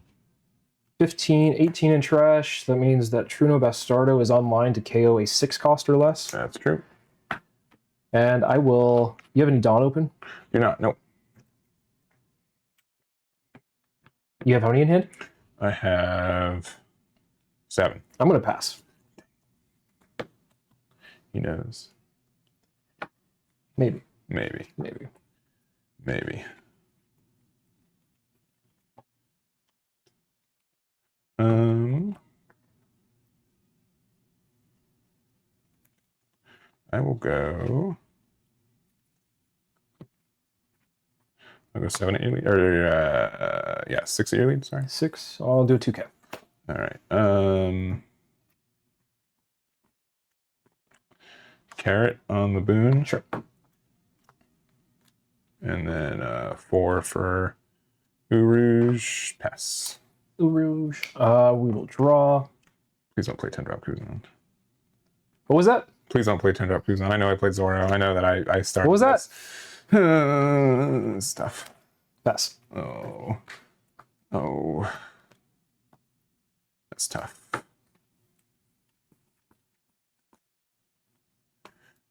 15, 18 in trash. That means that Truno Bastardo is online to KO a 6-cost or less. That's true. And I will... You have any Dawn open? You're not. Nope. You have how many in hand? I have 7. I'm going to pass. He knows. Maybe. Maybe. Maybe. Maybe. I will go. I'll go 7 at your lead, or yeah, 6 at your lead. Sorry. 6. I'll do a 2K. All right. Carrot on the boon. Sure. And then 4 for Urouge. Pass. Rouge. We will draw. Please don't play 10-drop Kuzan. What was that? Please don't play 10-drop Kuzan. I know I played Zoro. I know that I started. What was that? Stuff. Pass. Oh. Oh. That's tough.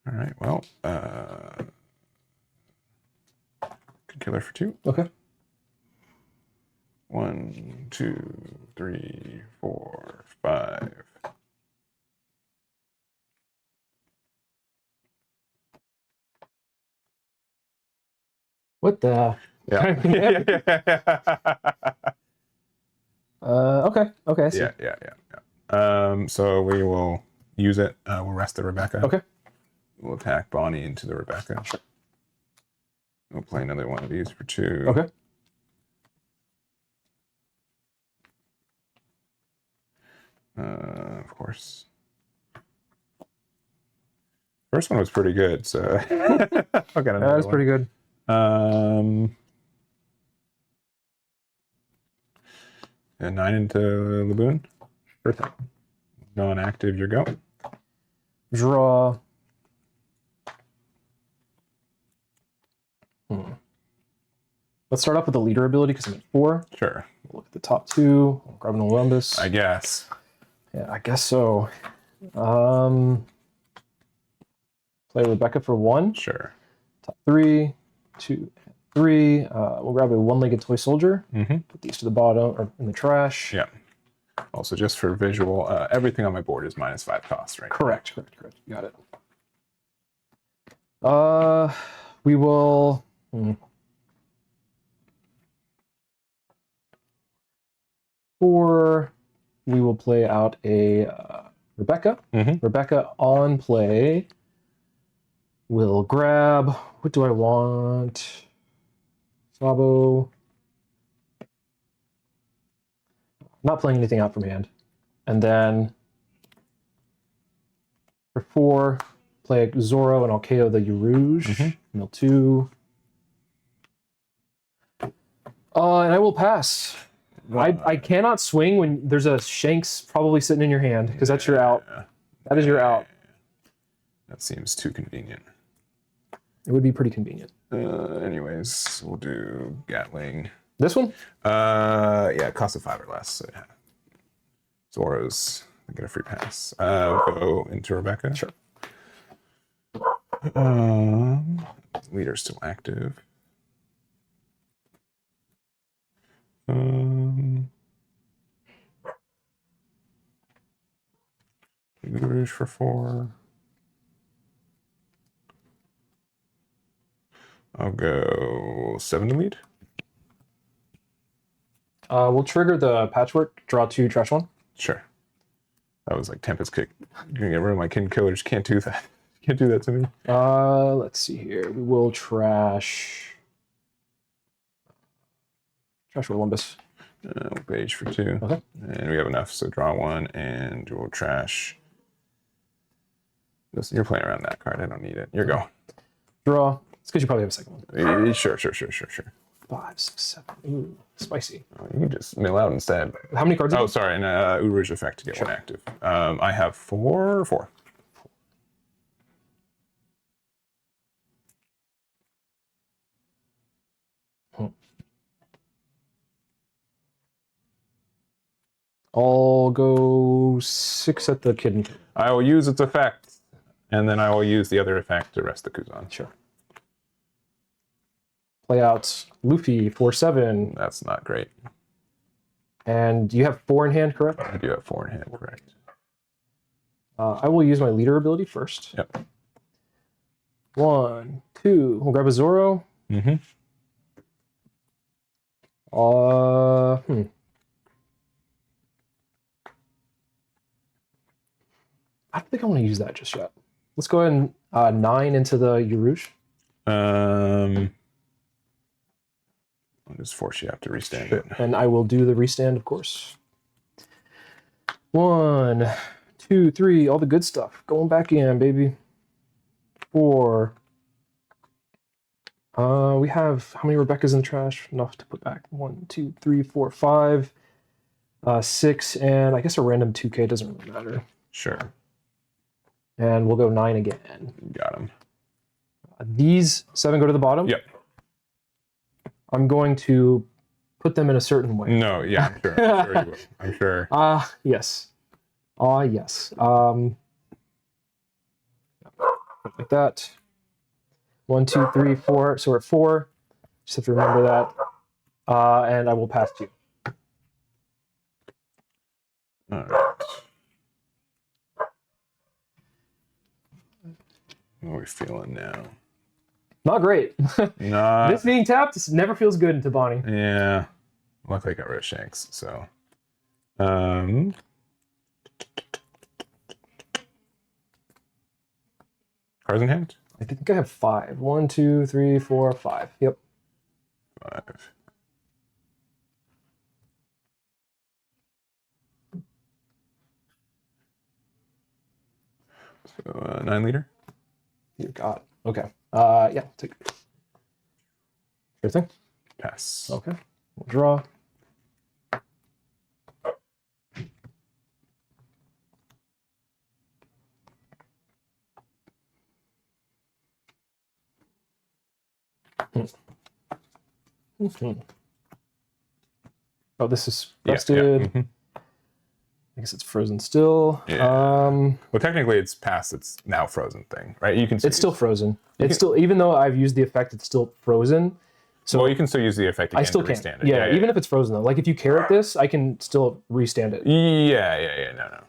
All right, well, could kill her for 2. Okay. 1, 2, 3, 4, 5. What the? Yeah. Okay. Okay. I see. Yeah. So we will use it. We'll rest the Rebecca. Okay. We'll attack Bonnie into the Rebecca. Sure. We'll play another one of these for 2. Okay. Of course. First one was pretty good, so I'll get another That was one. pretty good. And 9 into Laboon. Sure thing. Non-active, your go. Draw. Let's start off with the leader ability because I'm at 4. Sure. We'll look at the top 2. I'll grab an Olympus. I guess. Yeah, I guess so. Play Rebecca for 1. Sure. Top 3, 2, 3. We'll grab a one-legged toy soldier. Mm-hmm. Put these to the bottom or in the trash. Yeah. Also, just for visual, everything on my board is -5 cost, right? Correct. You got it. We will. We will play out a Rebecca. Mm-hmm. Rebecca on play. We'll grab. What do I want? Sabo. Not playing anything out from hand. And then for 4, play Zoro and I'll KO the Urouge. Mm-hmm. Mill 2. And I will pass. I cannot swing when there's a Shanks probably sitting in your hand because that's your out. That is your out. That seems too convenient. It would be pretty convenient. Anyways, we'll do Gatling. This one? Yeah, it costs a 5 or less. So yeah. Zoro's get a free pass. Go into Rebecca. Sure. Leader's still active. Rouge for 4. I'll go 7 to lead. We'll trigger the patchwork, draw 2, trash 1. Sure. That was like Tempest Kick. You're gonna get rid of my Kin Killer. Just can't do that. Can't do that to me. Let's see here. We will trash Olympus. We'll page for 2. Okay. And we have enough, so draw 1, and we'll trash. Listen, you're playing around that card. I don't need it. You're go. Draw. It's because you probably have a second one. Sure. 5, 6, 7. Ooh, spicy. You can just mill out instead. How many cards? Oh, sorry, and Urouge effect to get 1 active. I have 4. I'll go 6 at the kidney. I will use its effect, and then I will use the other effect to rest the Kuzan. Sure. Play out Luffy 4/7. That's not great. And you have 4 in hand, correct? I do have 4 in hand, correct. I will use my leader ability first. Yep. 1, 2. We'll grab a Zoro. Mm-hmm. I don't think I want to use that just yet. Let's go ahead and 9 into the Urouge. I'll just force you have to restand it. And I will do the restand, of course. 1, 2, 3, all the good stuff. Going back in, baby. 4. We have how many Rebeccas in the trash? Enough to put back. 1, 2, 3, 4, 5. 6, and I guess a random 2K doesn't really matter. Sure. And we'll go 9 again. Got him. These 7 go to the bottom. Yep. I'm going to put them in a certain way. No, yeah, I'm sure. I'm sure you will. I'm sure. Yes. Yes. Like that. 1, 2, 3, 4. So we're at 4. Just have to remember that. And I will pass to you. All right. What are we feeling now? Not great. Not. This being tapped never feels good in Tabani. Yeah. Luckily I got rid of Shanks, so. Cards in hand? I think I have 5. 1, 2, 3, 4, 5. Yep. 5. So 9 liter. Dear God. Okay. Yeah. Take it. Sure thing. Pass. Okay. We'll draw. Oh, this is rested. Yeah. Mm-hmm. I guess it's frozen still. Yeah. Well, technically, it's past its now frozen thing, right? You can. It's still frozen. It's still, even though I've used the effect, it's still frozen. So well, you can still use the effect again I still to can. restand it. Yeah, even if it's frozen though. Like if you carrot this, I can still restand it. Yeah. No.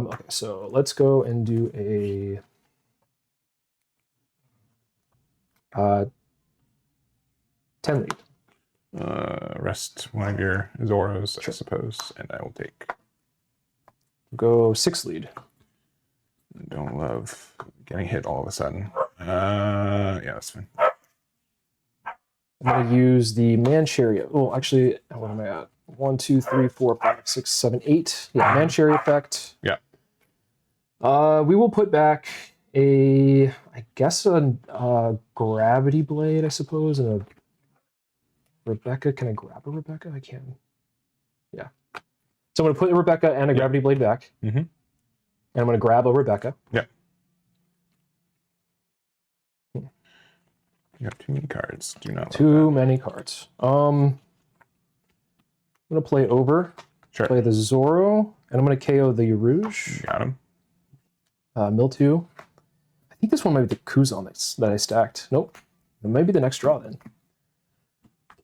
Okay, so let's go and do a 10 lead. Rest one of your Zoros, I suppose, and I will take. Go 6 lead. Don't love getting hit all of a sudden. Yeah, that's fine. I'm going to use the Manchariot. Oh, actually, what am I at? 1, 2, 3, 4, 5, 6, 7, 8. Yeah, Manchariot effect. Yeah. We will put back I guess a Gravity Blade, I suppose, and a Rebecca. Can I grab a Rebecca? I can. Yeah. So I'm going to put a Rebecca and a Gravity Blade back. Mm-hmm. And I'm going to grab a Rebecca. Yep. You have too many cards. Do not. Too many cards. I'm going to play over. Sure. Play the Zorro, and I'm going to KO the Rouge. Got him. Mildew. I think this one might be the Kuzan that I stacked. Nope. It might be the next draw then. Can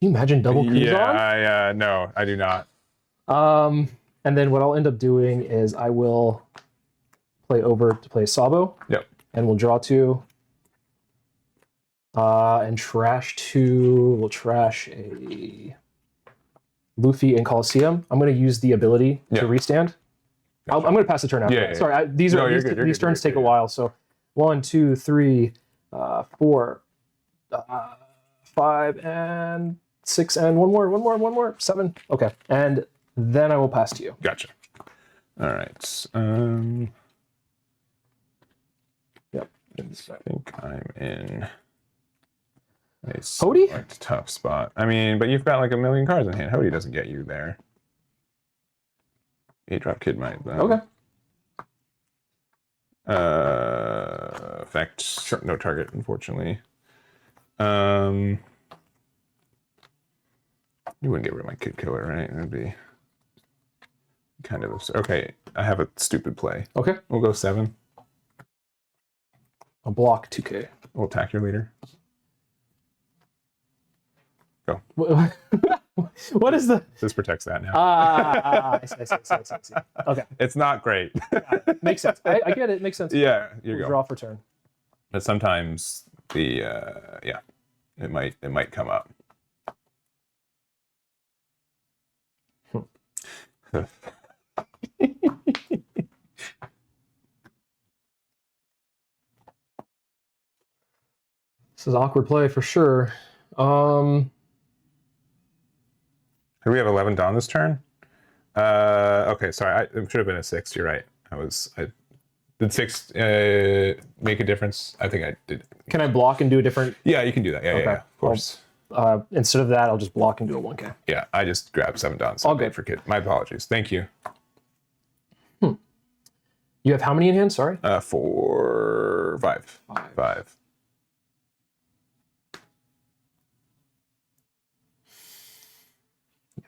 you imagine double Kuzan? Yeah, no, I do not. And then what I'll end up doing is I will play over to play Sabo. Yep. And we'll draw 2. And trash 2. We'll trash a Luffy and Coliseum. I'm going to use the ability to restand. Gotcha. I'm going to pass the turn after that. Sorry, these turns take a while. So 1, 2, 3, 4, 5, and 6, and one more. 7. Okay. And then I will pass to you. Gotcha. All right. Yep. I think I'm in a Hody? tough spot. I mean, but you've got like a million cards in hand. Hody doesn't get you there. 8-drop kid might though. Okay. Effect. Sure. No target, unfortunately. You wouldn't get rid of my kid killer, right? That'd be kind of absurd. Okay, I have a stupid play. Okay. We'll go 7. I'll block 2K. We'll attack your leader. Go. What is the... This protects that now. I see. Okay. It's not great. Makes sense. I get it. Makes sense. Yeah, you go. Draw for turn. But sometimes the it might come up. This is awkward play for sure. Do we have 11 down this turn? Okay, sorry. It should have been a 6. You're right. Did 6 make a difference? I think I did. Can I block and do a different? Yeah, you can do that. Yeah, yeah, of course. Instead of that, I'll just block and do a 1K. Yeah, I just grabbed 7 down. All good for kid. My apologies. Thank you. You have how many in hand? Sorry. 4, 5. 5.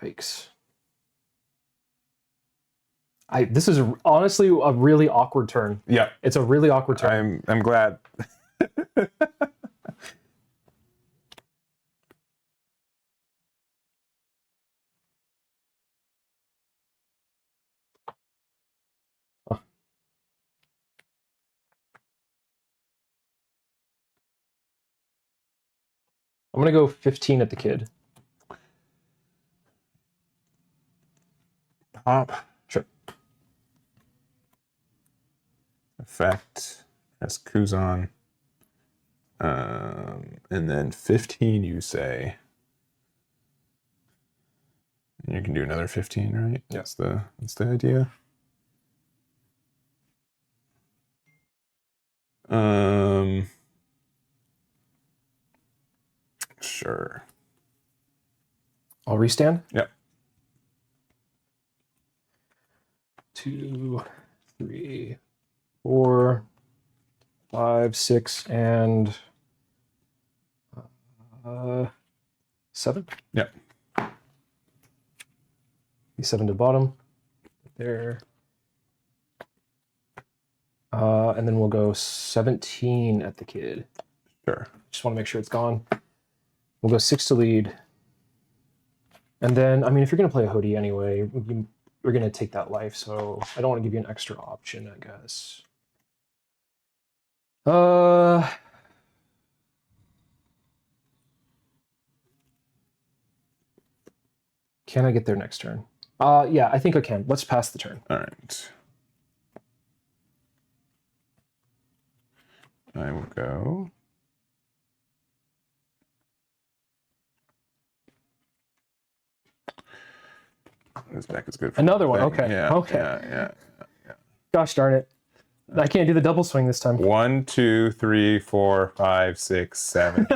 Yikes. This is honestly a really awkward turn. Yeah. It's a really awkward turn. I'm glad. I'm going to go 15 at the kid. Pop. Sure. Effect as Kuzan. And then 15 you say. And you can do another 15, right? Yeah. That's the idea. Sure. I'll restand. Yep. 2, 3, 4, 5, 6, and 7. Yep. 7 to bottom. There. And then we'll go 17 at the kid. Sure. Just want to make sure it's gone. We'll go 6 to lead. And then, I mean, if you're going to play a Hody anyway, we're going to take that life, so I don't want to give you an extra option, I guess. Can I get there next turn? Yeah, I think I can. Let's pass the turn. All right. I will go. This deck is good for another one. thing. Okay. Yeah, okay. Yeah. Gosh darn it. I can't do the double swing this time. 1, 2, 3, 4, 5, 6, 7.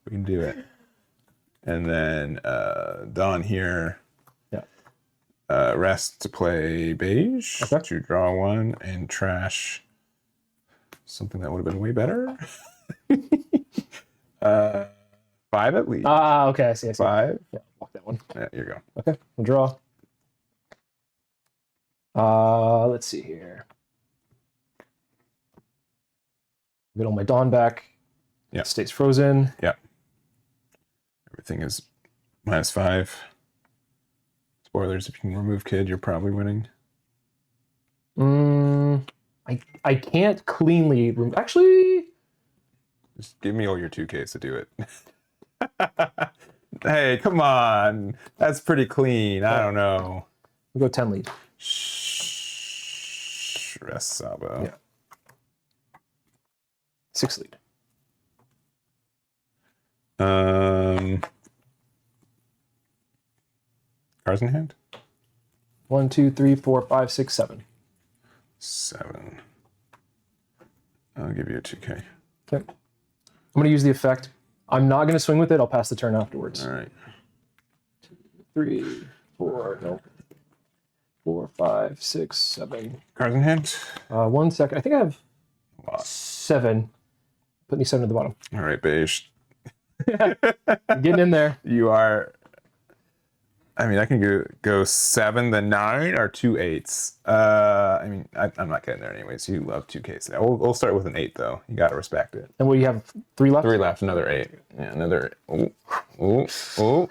We can do it. And then Don here. Yeah. Rest to play beige. Okay. To draw 1 and trash something that would have been way better. 5 at least. Okay, I see. 5. Yeah, walk that one. Yeah, here you go. Okay, we'll draw. Let's see here. Get all my Dawn back. Yeah. It stays frozen. Yeah. Everything is -5. Spoilers, if you can remove Kid, you're probably winning. I can't cleanly actually. Just give me all your 2Ks to do it. Hey, come on. That's pretty clean. I don't know. We'll go 10 lead. Rest Sabo. Yeah. 6 lead. Cards in hand? 1, 2, 3, 4, 5, 6, 7. 7. I'll give you a 2K. Okay. I'm going to use the effect. I'm not going to swing with it. I'll pass the turn afterwards. All right. 2, 3, 4, no. 4, 5, 6, 7. Cards in hand? 1 second. I think I have A lot. 7. Put me 7 at the bottom. All right, beige. Getting in there. You are. I mean, I can go 7, then 9, or 2 8s. I mean, I'm not getting there anyways. You love 2Ks. We'll start with an 8 though. You gotta respect it. And what do you have? 3 left? 3 left. Another 8. Yeah, another. Ooh.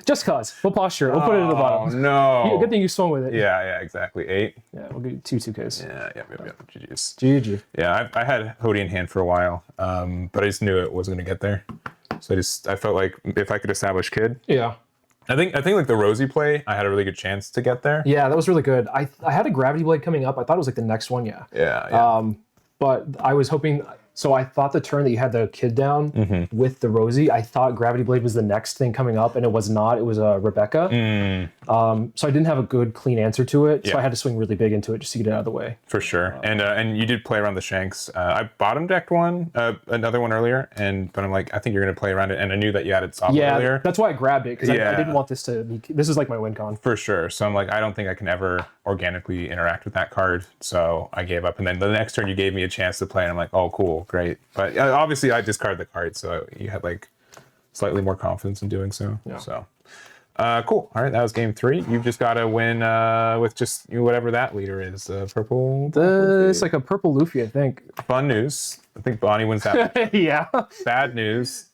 Just cause. We'll posture it. We'll put it at the bottom. Oh no. Good thing you swung with it. Yeah, exactly. 8. Yeah, we'll give you 2 2Ks. Yeah. GG's. GG. Yeah, I had Hody in hand for a while, but I just knew it wasn't gonna get there. So I felt like if I could establish Kid. Yeah. I think like the Rosie play, I had a really good chance to get there. Yeah, that was really good. I had a Gravity Blade coming up. I thought it was like the next one, yeah. Yeah. But I was hoping, so I thought the turn that you had the Kid down with the Rosie, I thought Gravity Blade was the next thing coming up, and it was not. It was Rebecca. So I didn't have a good, clean answer to it, so I had to swing really big into it just to get it out of the way. For sure. And you did play around the Shanks. I bottom decked another one earlier, but I'm like, I think you're going to play around it, and I knew that you added Sabo earlier. That's why I grabbed it, because I didn't want this to be, this is like my win con. For sure. So I'm like, I don't think I can ever organically interact with that card, so I gave up. And then the next turn you gave me a chance to play, and I'm like, oh, cool, great. But obviously I discarded the card, so you had like slightly more confidence in doing so. Yeah. So cool. All right, that was game 3. You've just got to win with just whatever that leader is. Purple. It's like a purple Luffy, I think. Fun news. I think Bonnie wins that. Yeah. Bad news.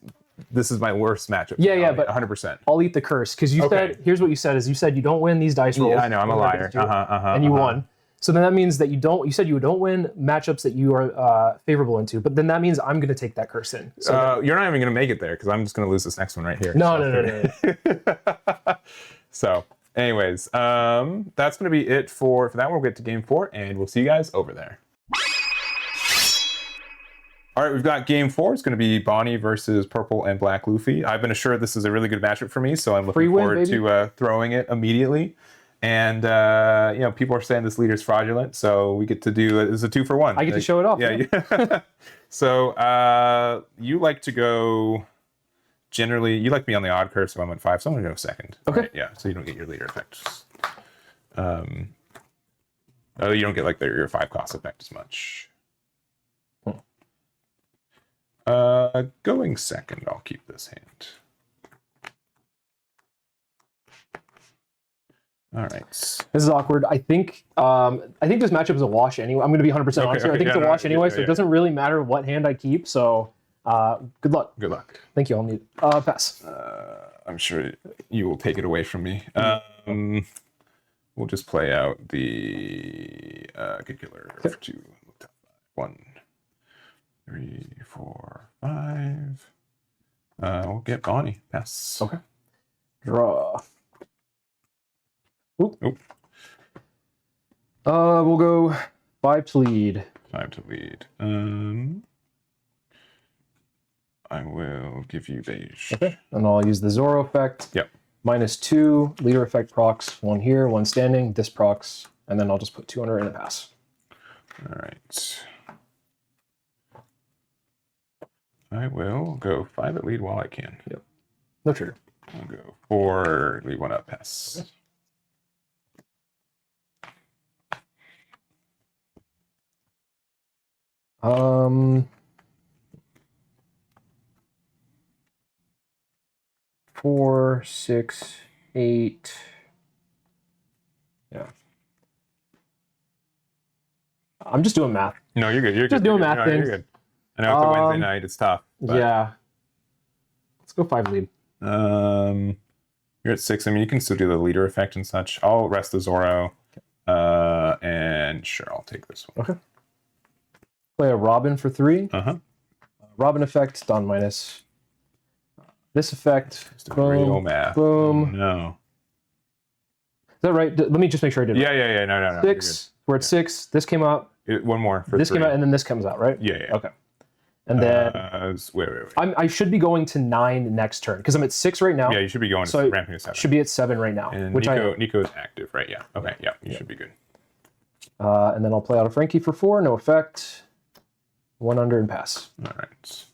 This is my worst matchup. Yeah, but 100%. I'll eat the curse, because you said, here's what you said, is you said you don't win these dice rolls. Yeah, I know, I'm a liar. And you won. So then that means that you said you don't win matchups that you are favorable into, but then that means I'm going to take that curse in. So you're not even going to make it there, because I'm just going to lose this next one right here. No. So anyways, that's going to be it for that. We'll get to game 4, and we'll see you guys over there. All right, we've got game 4. It's going to be Bonnie versus Purple and Black Luffy. I've been assured this is a really good matchup for me, so I'm looking forward to throwing it immediately. And people are saying this leader's fraudulent, so we get to do it's a 2-for-1. I get to show it off. Yeah. So you like to go. Generally, you like me on the odd curve, so I'm at 5. So I'm gonna go second. Okay. Right? Yeah. So you don't get your leader effect. You don't get like your 5 cost effect as much. Going second, I'll keep this hand. All right. This is awkward. I think this matchup is a wash anyway. I'm going to be 100% honest here. I think it's a wash anyway, so it doesn't really matter what hand I keep. So Good luck. Good luck. Thank you. I'll need pass. I'm sure you will take it away from me. We'll just play out the good killer for 2. 1, 3, 4, 5. We'll get Bonnie. Pass. Okay. Draw. Oop. Oop. We'll go 5 to lead. 5 to lead. I will give you beige. Okay. And I'll use the Zorro effect. Yep. -2. Leader effect procs. 1 here, 1 standing. This procs. And then I'll just put 200 in a pass. All right. I will go 5 at lead while I can. Yep. No trigger. I'll go 4, lead 1 up, pass. Okay. 4, 6, 8. Yeah. I'm just doing math. No, you're good. You're Just good. doing You're math good. No, things. You're good. I know it's a Wednesday night. It's tough. But, Yeah. Let's go 5 lead. You're at 6. I mean, you can still do the leader effect and such. I'll rest the Zorro. And sure, I'll take this one. Okay. Play a Robin for 3. Uh-huh. Robin effect, done minus. This effect. Just a real math. Boom. Oh, no. Is that right? Let me just make sure I did it. Yeah. No. 6. We're at 6. This came out. One more for This 3. came out, and then this comes out, right? Yeah. Okay. And then Wait. I should be going to 9 next turn because I'm at 6 right now. Yeah, you should be going So ramping to 7. Should be at 7 right now. And which Nico's active, right? Yeah. Okay. Yeah. You should be good. And then I'll play out a Frankie for 4. No effect. 1 under and pass. All right.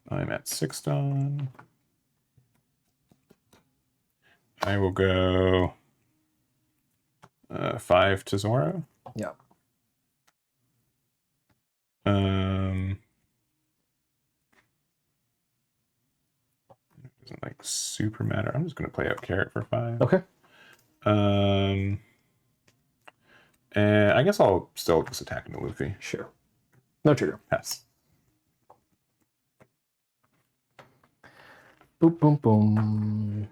I'm at 6 done. I will go 5 to Zorro. Yeah. Doesn't like super matter. I'm just gonna play out Carrot for 5. Okay. And I guess I'll still just attack into Luffy. Sure. No trigger. Pass. Boom, boom, boom.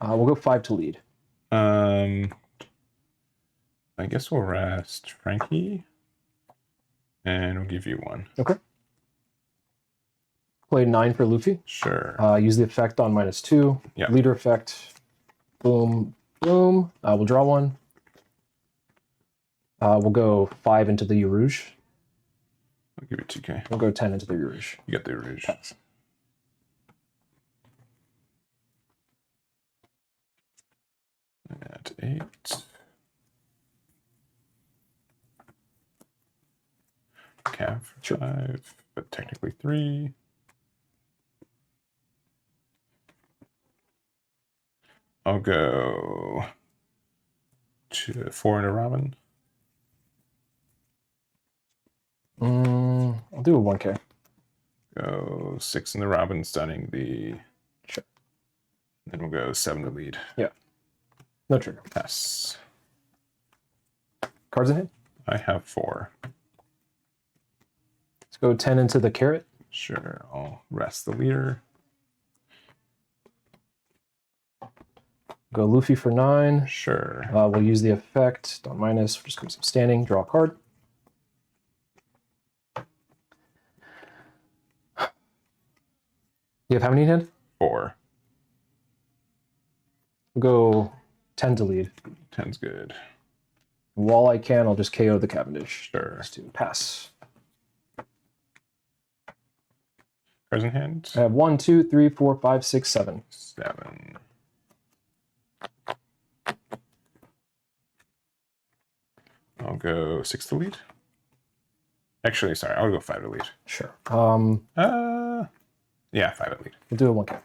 We'll go 5 to lead. I guess we'll rest Frankie, and we'll give you 1. Okay. Play 9 for Luffy. Sure. Use the effect on -2. Yeah. Leader effect. Boom, boom. We'll draw 1. We'll go 5 into the Rouge. I'll give you 2K. We'll go 10 into the Rouge. You got the Rouge. Pass. At 8. Cav for Sure. 5, but technically 3. I'll go 4 into Robin. I'll do a 1K. Go 6 in the Robin, stunning the. Sure. Then we'll go 7 to lead. Yeah. No trigger. Pass. Cards in hand. I have 4. Let's go 10 into the Carrot. Sure, I'll rest the leader. Go Luffy for 9. Sure. We'll use the effect. Don't minus. Just comes up standing. Draw a card. You have how many in hand? 4. We'll go 10 to lead. 10's good. While I can, I'll just KO the Cavendish. Sure. Just to pass. Cards in hand. I have 1, 2, 3, 4, 5, 6, 7. 7. I'll go 6 to lead. Actually, sorry, I'll go 5 to lead. Sure. Yeah, 5 at lead. We'll do a 1K.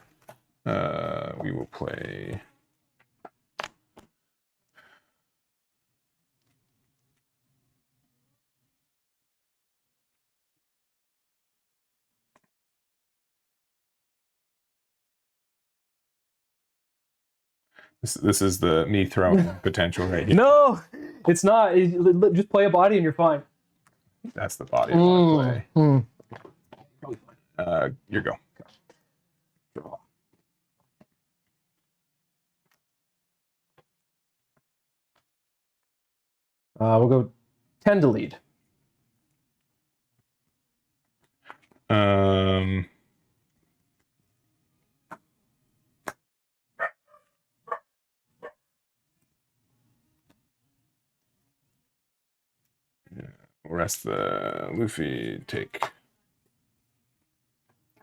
We will play. This is the me throwing potential right here. No! It's not. Just play a body and you're fine. That's the body I want to Probably play. Your go. Draw. We'll go 10 to lead. Rest the Luffy take.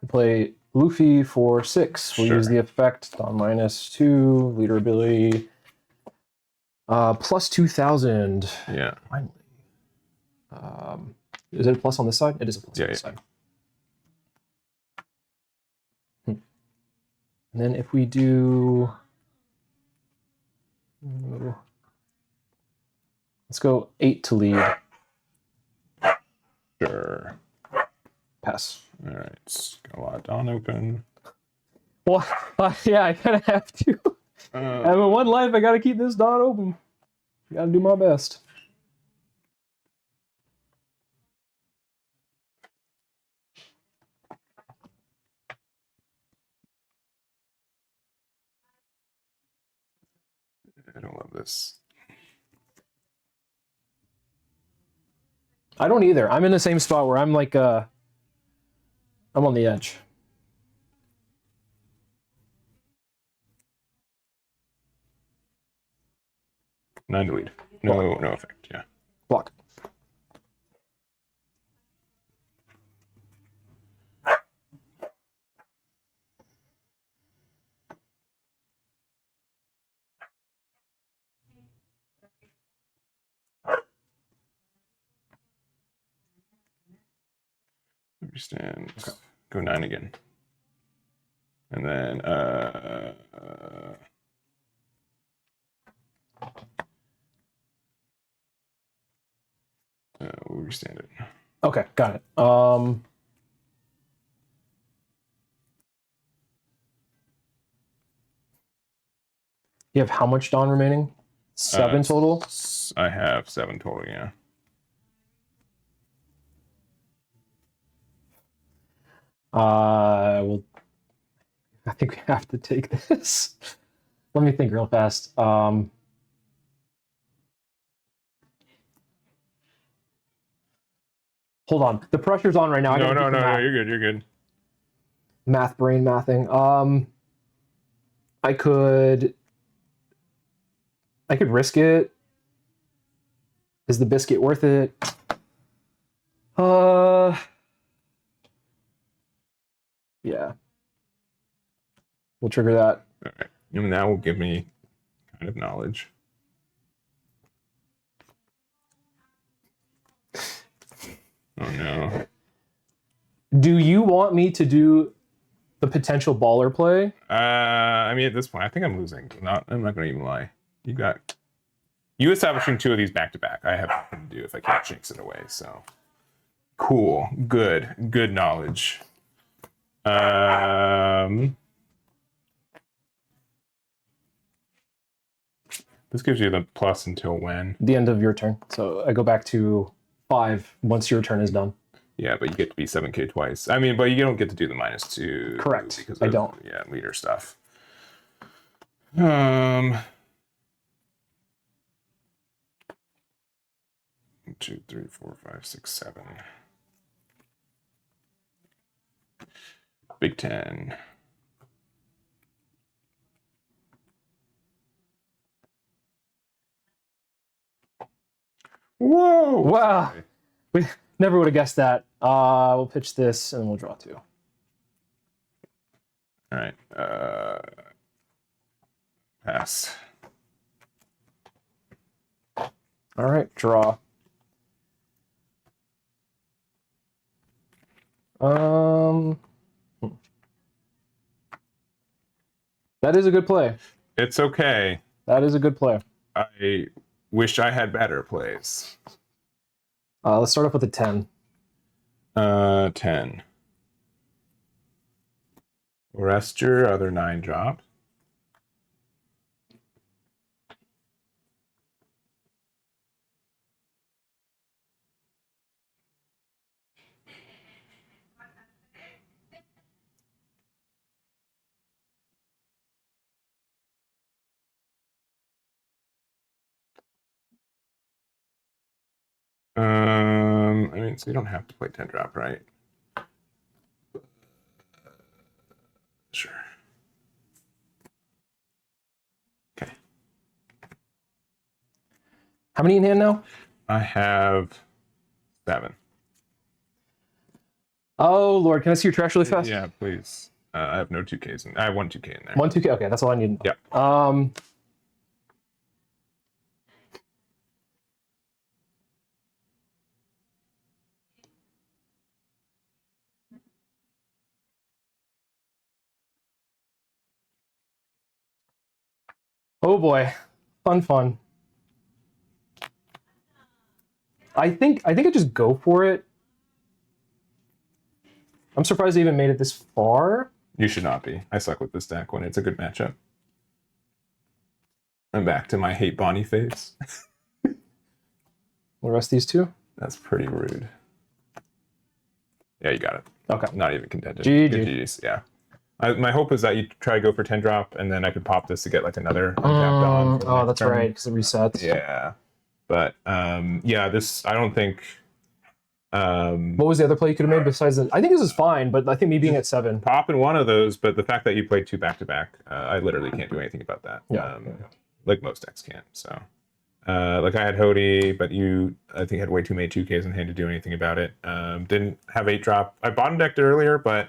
Play Luffy for 6. We'll use the effect on -2, leader ability. Plus 2,000. Yeah. Finally. Is it a plus on this side? It is a plus on this side. And then if we do... Let's go 8 to lead. Sure. Pass. All right. Got a lot of Dawn open. Well, yeah, I kind of have to. I have one life. I got to keep this Dawn open. Got to do my best. I don't love this. I don't either. I'm in the same spot where I'm like, I'm on the edge. Nine to lead. No effect. Yeah. Block. Understand. Okay. Go 9 again. And then we'll restand it. Okay, got it. You have how much Dawn remaining? 7 total? I have 7 total, yeah. Well, I think we have to take this. Let me think real fast. Hold on. The pressure's on right now. No, you're good. You're good. Brain mathing. I could risk it. Is the biscuit worth it? Yeah. We'll trigger that. All right. And that will give me kind of knowledge. Oh no. Do you want me to do the potential baller play? I mean, at this point, I think I'm losing. I'm not going to even lie. You establishing 2 of these back to back. I have nothing to do if I can't jinx it away. So cool, good knowledge. This gives you the plus until when? The end of your turn. So I go back to 5 once your turn is done. Yeah, but you get to be 7k twice. I mean, but you don't get to do the -2. Correct. Because I don't. Yeah, leader stuff. 2, 3, 4, 5, 6, 7. Big 10. Whoa! Wow. We never would have guessed that. We'll pitch this and we'll draw 2. All right. Pass. All right, draw. That is a good play. It's okay. That is a good play. I wish I had better plays. Let's start off with a 10. 10. Rest your other 9 drop. I mean, so you don't have to play 10 drop, right? Sure. Okay. How many in hand now? I have 7. Oh Lord, can I see your trash really fast? Yeah, please. I have no 2Ks I have 1 2K in there. 1 2K. Okay, that's all I need. Yeah. Oh boy, fun. I think I just go for it. I'm surprised they even made it this far. You should not be. I suck with this deck when it's a good matchup. I'm back to my hate Bonnie face. We'll rest these two. That's pretty rude. Yeah, you got it. Okay. Not even contended. GG. Yeah. My hope is that you try to go for 10 drop, and then I could pop this to get like another untapped on. Oh, that's right, because it resets. Yeah. But yeah, this I don't think. What was the other play you could have made besides that? I think this is fine, but I think me being at 7. Pop in one of those, but the fact that you played 2 back-to-back, I literally can't do anything about that. Yeah. Like most decks can't. So, like I had Hody, but you, I think, had way too many 2Ks in hand to do anything about it. Didn't have 8 drop. I bottom decked earlier, but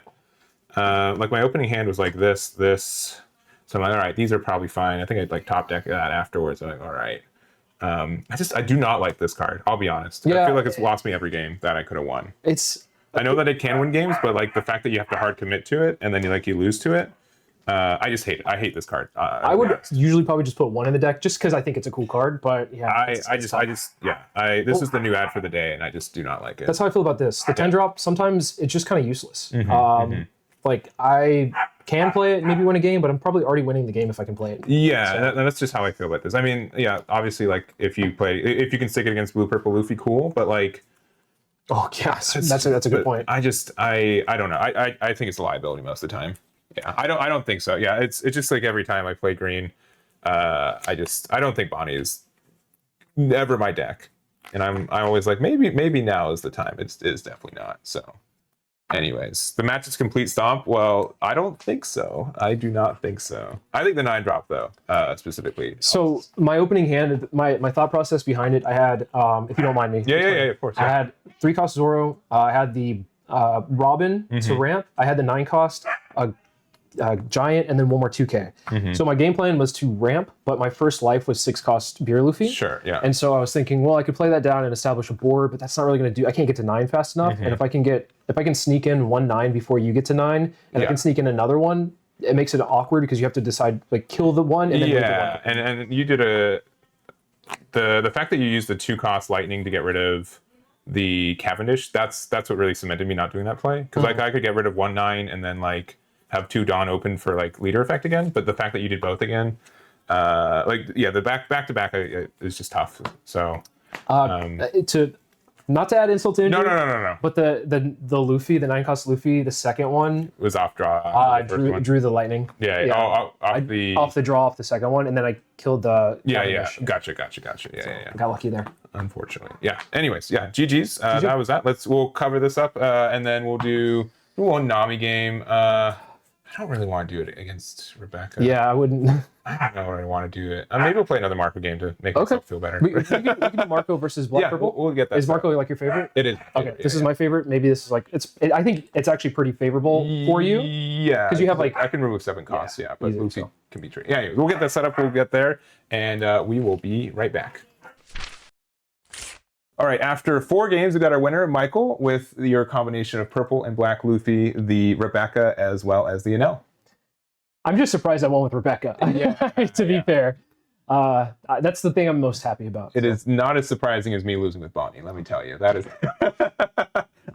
like my opening hand was like this. So I'm like, all right, these are probably fine. I think I'd like top deck that afterwards. I'm like, all right. I do not like this card. I'll be honest. Yeah, I feel like it's lost me every game that I could have won. I know that it can win games, but like the fact that you have to hard commit to it and then you lose to it, I just hate it. I hate this card. I would usually probably just put 1 in the deck just because I think it's a cool card. But yeah, this is the new ad for the day, and I just do not like it. That's how I feel about this. The 10 drop, sometimes it's just kind of useless. Like I can play it, maybe win a game, but I'm probably already winning the game if I can play it. Yeah, so. That's just how I feel about this. I mean, yeah, obviously, like if you can stick it against blue, purple, Luffy, cool. But like, oh yeah, that's a good point. I don't know. I think it's a liability most of the time. Yeah, I don't think so. Yeah, it's just like every time I play green, I don't think Bonnie is ever my deck, and I'm always like maybe now is the time. It is definitely not. So. Anyways, the match is complete stomp. Well, I don't think so. I do not think so. I think the 9 drop though, specifically. So my opening hand, my thought process behind it, I had, if you don't mind me. Yeah, of course. Yeah. I had 3 cost Zoro. I had the Robin to ramp. I had the 9 cost Giant, and then 1 more 2K. So my game plan was to ramp, but my first life was 6 cost Beer Luffy. Sure, yeah. And so I was thinking, well, I could play that down and establish a board, but that's not really going to do. I can't get to 9 fast enough. And if I can sneak in 1 9 before you get to 9, and I can sneak in another one, it makes it awkward because you have to decide like kill the one and then wait the one. And you did the fact that you used the 2 cost lightning to get rid of the Cavendish. That's what really cemented me not doing that play, because like I could get rid of 1 9 and then like have 2 Dawn open for like leader effect again, but the fact that you did both again, the back to back is just tough. So not to add insult to injury. No. But the Luffy, the 9 cost Luffy, the second one was off draw. I drew the lightning. Off the draw off the second one, and then I killed the. Gotcha. Yeah. Got lucky there. Unfortunately, yeah. Anyways, yeah. GG's. That was that. We'll cover this up, and then we'll do one Nami game. I don't really want to do it against Rebecca. Yeah, I wouldn't. I don't know what I want to do it. Maybe we'll play another Marco game to make myself feel better. we can do Marco versus Black Purple. We'll get that. Is Marco like your favorite? It is. Okay, this is my favorite. Maybe this is like I think it's actually pretty favorable for you. Yeah, because you have like I can remove 7 costs. Yeah, but Lucy can be tricky. Yeah, we'll get that set up. We'll get there, and we will be right back. All right, after 4 games, we got our winner, Michael, with your combination of purple and black Luffy, the Rebecca, as well as the Enel. I'm just surprised I won with Rebecca, to be fair. That's the thing I'm most happy about. It is not as surprising as me losing with Bonnie, let me tell you. That is...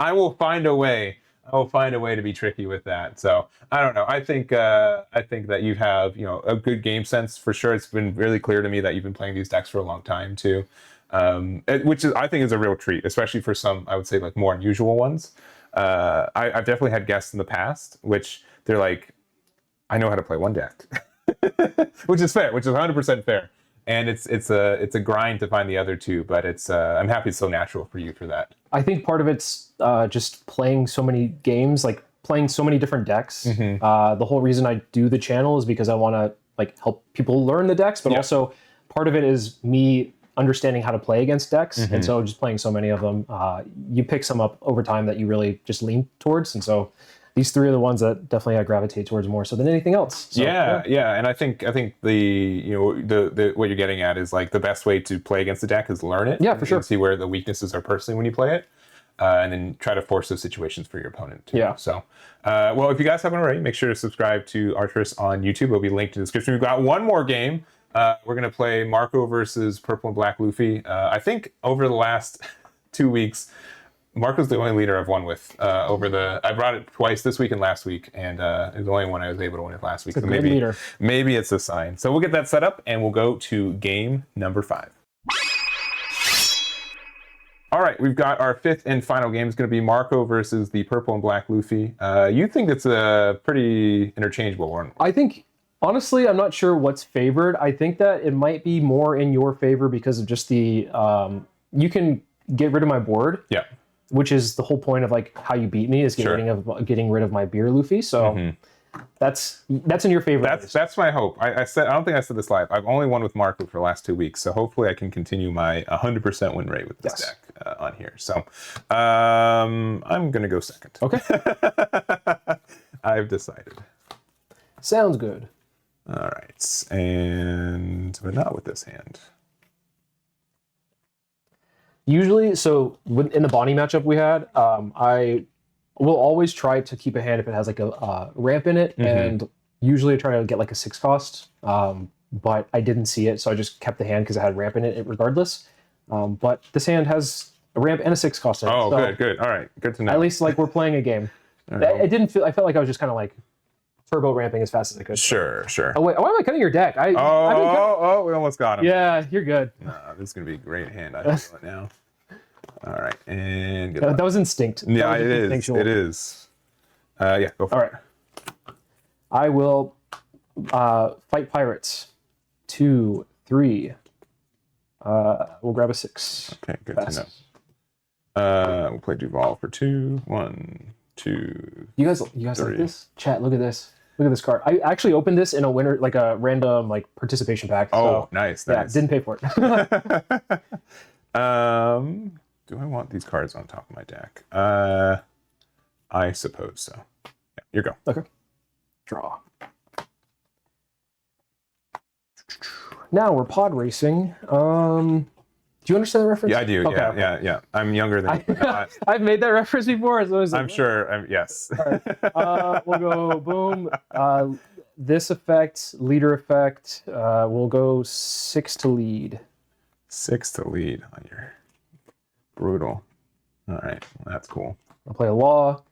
I will find a way. I will find a way to be tricky with that. So, I don't know. I think that you have, a good game sense for sure. It's been really clear to me that you've been playing these decks for a long time, too. Which I think is a real treat, especially for some, I would say, like more unusual ones. I've definitely had guests in the past, which they're like, I know how to play one deck, which is fair, which is 100% fair. and it's a grind to find the other two, but it's I'm happy it's so natural for you for that. I think part of it's just playing so many games, like playing so many different decks. The whole reason I do the channel is because I want to like help people learn the decks, but also part of it is me understanding how to play against decks, and so just playing so many of them, you pick some up over time that you really just lean towards, and so these three are the ones that definitely I gravitate towards more so than anything else. So, yeah, and I think the what you're getting at is like the best way to play against the deck is learn it. Yeah, for sure. And see where the weaknesses are personally when you play it, and then try to force those situations for your opponent too. Yeah. So, well, if you guys haven't already, make sure to subscribe to Arthurus on YouTube. It'll be linked in the description. We've got one more game. We're gonna play Marco versus Purple and Black Luffy. I think over the last 2 weeks, Marco's the only leader I've won with. I brought it twice this week and last week, and it was the only one I was able to win it last week. It's a good leader. Maybe it's a sign. So we'll get that set up, and we'll go to game number 5. All right, we've got our 5th and final game. It's going to be Marco versus the Purple and Black Luffy. You think it's a pretty interchangeable one? I think, honestly, I'm not sure what's favored. I think that it might be more in your favor because of just the, you can get rid of my board. Yeah. Which is the whole point of like how you beat me is getting rid of my beer Luffy. So that's in your favor. That's my hope. I don't think I said this live. I've only won with Marco for the last 2 weeks, so hopefully I can continue my 100% win rate with this deck on here. So I'm gonna go second. Okay. I've decided. Sounds good. All right, but not with this hand. Usually, so in the Bonnie matchup we had, I will always try to keep a hand if it has like a ramp in it, and usually I try to get like a 6 cost, but I didn't see it, so I just kept the hand because it had ramp in it regardless. But this hand has a ramp and a 6 cost in it. Oh, so good. All right, good to know. At least like we're playing a game. It didn't feel. I felt like I was just kind of like turbo ramping as fast as I could. Sure. Oh wait, why am I cutting your deck? We almost got him. Yeah, you're good. This is gonna be a great hand. I feel it now. All right, and good that was instinct. Yeah, it is. It is. Yeah, go for it. All right. I will fight pirates. 2, 3. We'll grab a 6. Okay, good to know. We'll play Duval for 2. 1, 2. You guys 3. Like this? Chat, look at this. Look at this card. I actually opened this in a winner, like a random like participation pack. Oh, so, nice. Yeah, didn't pay for it. Do I want these cards on top of my deck? I suppose so. Yeah, you go. Okay. Draw. Now we're pod racing. Do you understand the reference? Yeah, I do. Okay. Yeah. I'm younger than you. I've made that reference before. So I'm sure. Yes. All right. We'll go boom. This effect, leader effect. We'll go 6 to lead. 6 to lead on your brutal. All right, well, that's cool. I'll play a law.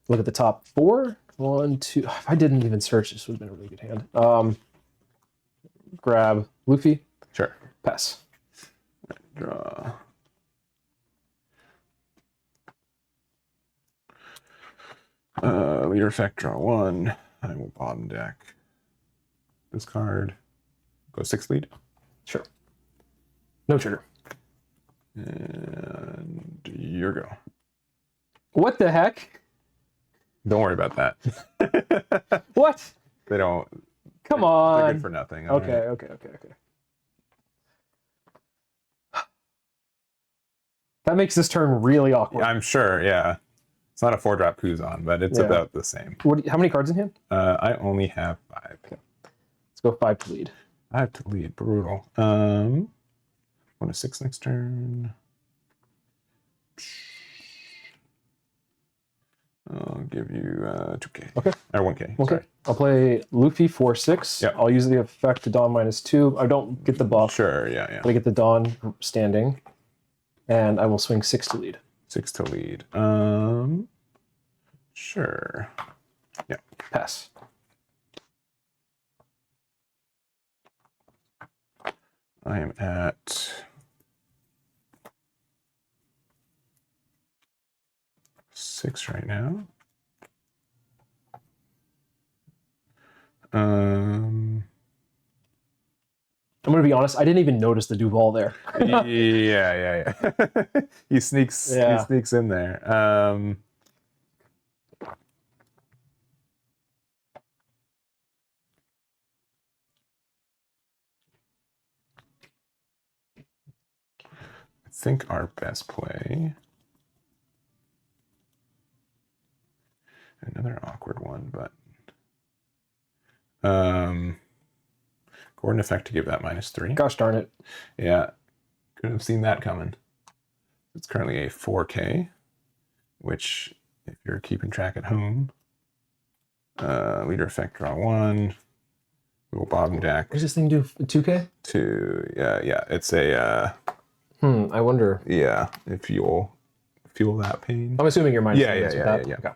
Look at the top 4. 1, 2. If I didn't even search, this would have been a really good hand. Grab Luffy. Sure. Pass. Draw. Leader effect, draw 1. I will bottom deck this card. Go 6 lead. Sure. No trigger. And your go. What the heck? Don't worry about that. What? They don't. Come on. They're good for nothing. Okay, right? okay. That makes this turn really awkward. Yeah, I'm sure, yeah. It's not a 4-drop Kuzan, but it's about the same. How many cards in hand? I only have 5. Okay. Let's go 5 to lead. 5 to lead, brutal. 1 to 6 next turn. I'll give you 2K. Okay. Or 1K. Okay. Sorry. I'll play Luffy 4/6. Yep. I'll use the effect to Dawn -2. I don't get the buff. Sure, yeah. But I get the Dawn standing. And I will swing 6 to lead. 6 to lead. Sure. Yeah. Pass. I am at 6 right now. I'm I'm gonna be honest. I didn't even notice the Duval there. Yeah. He sneaks in there. I think our best play. Another awkward one, but Gordon effect to give that -3. Gosh darn it. Yeah, couldn't have seen that coming. It's currently a 4K, which, if you're keeping track at home, leader effect, draw 1. We'll bottom deck. What does this thing do? 2K? 2. Yeah. It's a. I wonder. Yeah, if you'll feel that pain. I'm assuming you're minus. Yeah. Okay.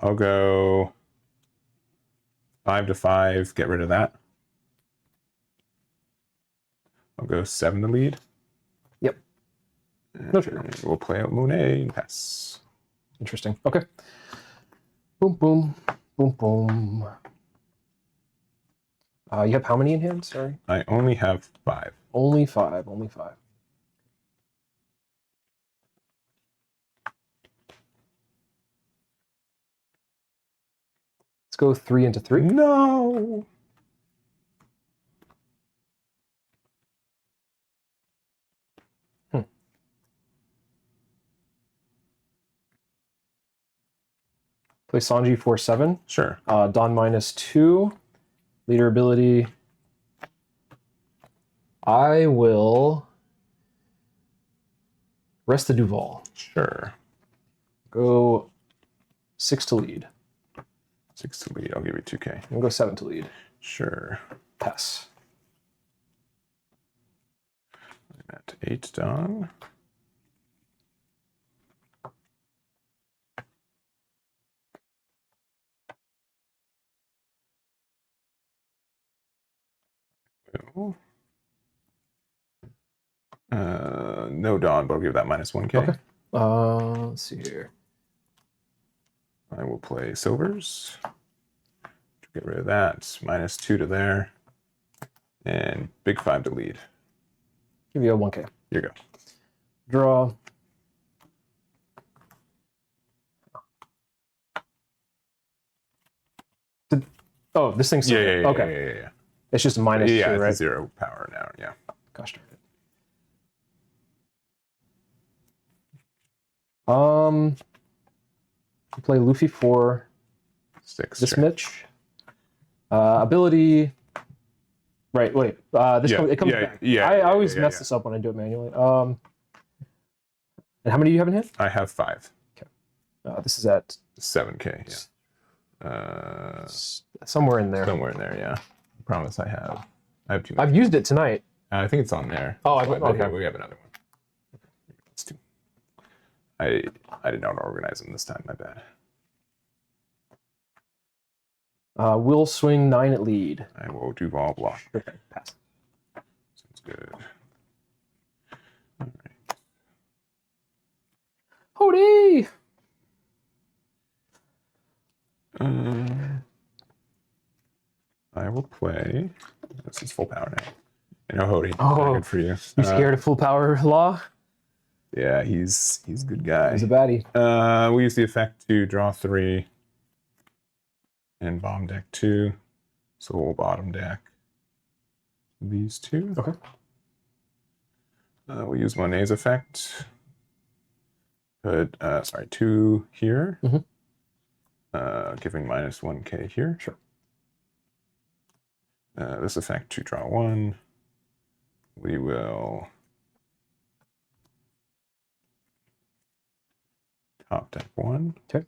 I'll go 5 to 5. Get rid of that. I'll go 7 to lead. Yep. No trigger. We'll play out Monet and pass. Interesting. Okay. Boom, boom, boom, boom. You have how many in hand? Sorry. I only have 5. Only 5. Only 5. Let's go 3 into 3. No. Play Sanji 4/7. Sure. Don -2. Leader ability. I will rest the Duval. Sure. Go 6 to lead. 6 to lead. I'll give you 2K. And go 7 to lead. Sure. Pass. I'm at 8 Don. No Dawn, but I'll give that -1K. Okay. Let's see here. I will play silvers. Get rid of that. -2 to there. And big 5 to lead. Give you a 1K. Here you go. Draw. Oh, this thing's still Yeah. okay. Yeah. It's just a -2, Yeah, right? it's 0 power now. Yeah. Gosh darn it. Play Luffy 4. 6. This sure. Mitch. Ability. Right. Wait. It comes back. I always mess this up when I do it manually. And how many do you have in hand? I have 5. Okay. This is at 7K. Yeah. Somewhere in there. Somewhere in there. Yeah. I promise I have. I have 2. I've used it tonight. I think it's on there. Oh, okay. We have another one. That's 2. I did not organize them this time. My bad. Will swing 9 at lead. I will Duval block. Okay, pass. Sounds good. All right. Hody! I will play. This is full power now. I know Hody. Oh, good for you. You scared of full power law? Yeah, he's a good guy. He's a baddie. We use the effect to draw 3 and bomb deck 2. So we'll bottom deck these 2. Okay. We'll use Monet's effect. Put 2 here. Giving -1K here. Sure. This effect to draw 1. We will top deck 1. Okay.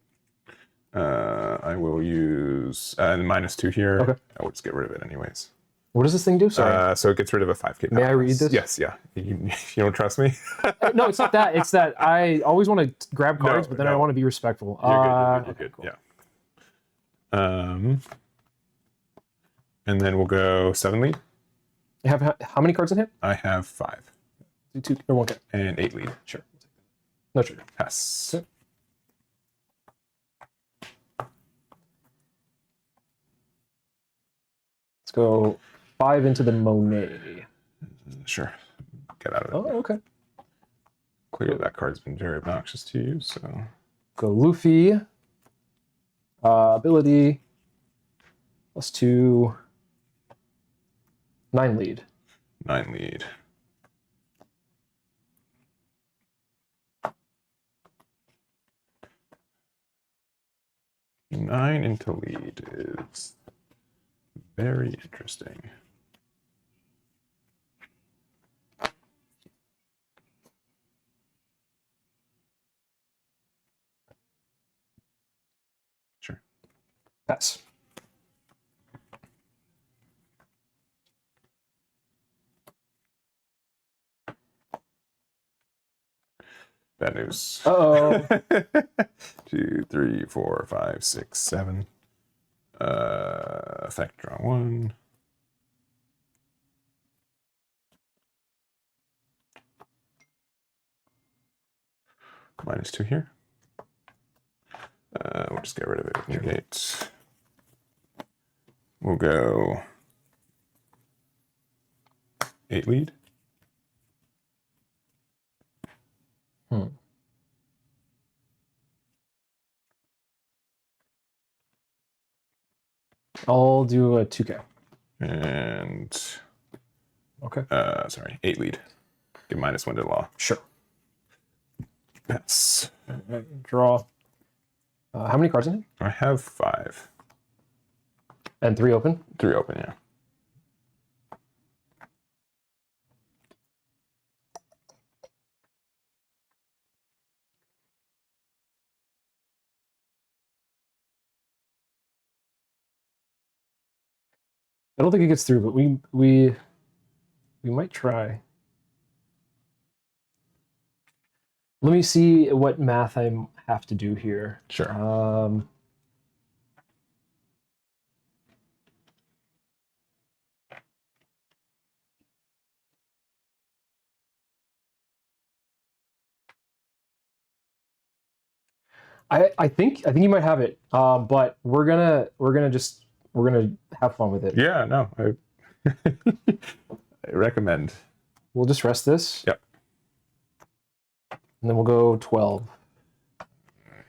I will use -2 here. Okay. I will just get rid of it anyways. What does this thing do? Sorry. So it gets rid of a 5K. May I read this? Yes, yeah. You don't trust me? No, it's not that. It's that I always want to grab cards, but then I want to be respectful. You're good. Yeah. And then we'll go 7 lead. You have how many cards in hand? I have 5. 2 or 1K. And 8 lead. Sure. No trigger. Pass. Okay. go 5 into the Monet. Sure. Get out of it. Oh, okay. Clearly that card's been very obnoxious to you, so... Go Luffy. Ability. +2. 9 lead. 9 lead. Nine into lead is very interesting. Sure. Pass. Bad news. Uh-oh. 2, 3, 4, 5, 6, 7. Effect draw 1. -2 here. We'll just get rid of it with negate. We'll go 8 lead. I'll do a 2K. And Okay. sorry, 8 lead. Give -1 to law. Sure. Pass. Draw. How many cards in it? I have 5. And 3 open? 3 open, yeah. I don't think it gets through, but we might try. Let me see what math I have to do here. Sure. I think you might have it. But we're gonna have fun with it. Yeah, no, I recommend. We'll just rest this. Yep. And then we'll go 12.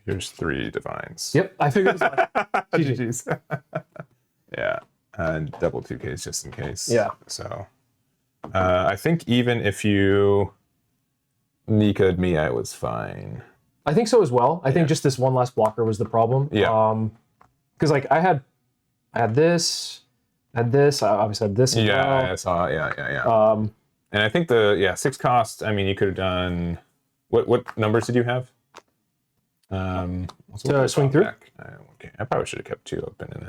Here's 3 divines. Yep, I figured this out. GG's. Yeah, and double 2Ks just in case. Yeah. So, I think even if you Nika'd me, I was fine. I think so as well. I think just this one last blocker was the problem. Yeah. Because like I had this, I obviously had this as well. Yeah, I saw. Yeah. And I think the 6 cost. I mean, you could have done. What numbers did you have? To swing through. Okay, I probably should have kept 2 open and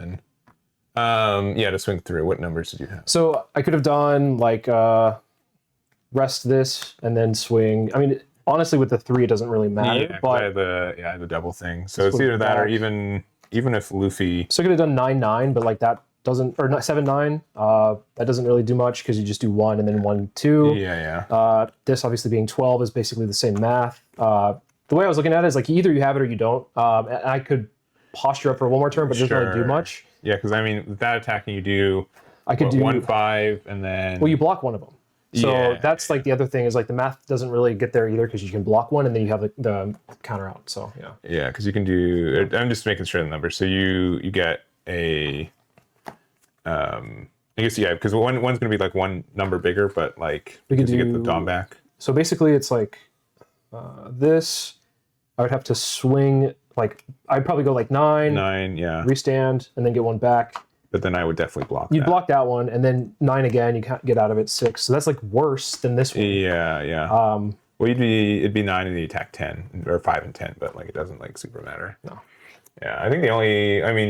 then. To swing through. What numbers did you have? So I could have done like rest this and then swing. I mean, honestly, with the 3, it doesn't really matter. Yeah, but I had the double thing. So it's either that or even if Luffy. So I could have done 9-9, but like that doesn't, or 7-9. That doesn't really do much because you just do 1 and then 1, 2. Yeah. This obviously being 12 is basically the same math. The way I was looking at it is like either you have it or you don't. And I could posture up for one more turn, but it doesn't really do much. Yeah, because I mean, with that attacking, you do. I could do 1-5 and then. Well, you block one of them. So that's like the other thing is like the math doesn't really get there either because you can block one and then you have the counter out. So yeah. Yeah, because you can do. I'm just making sure the numbers. So you get a. I guess because one's going to be like one number bigger, but like you get the Dom back. So basically, it's like this. I would have to swing like I'd probably go like 9. 9, yeah. Restand and then get 1 back. But then I would definitely block. You'd block that one, and then 9 again. You can't get out of it 6. So that's like worse than this one. Yeah. Well, it'd be 9 and the attack 10 or 5 and 10, but like it doesn't like super matter. No. Yeah, I think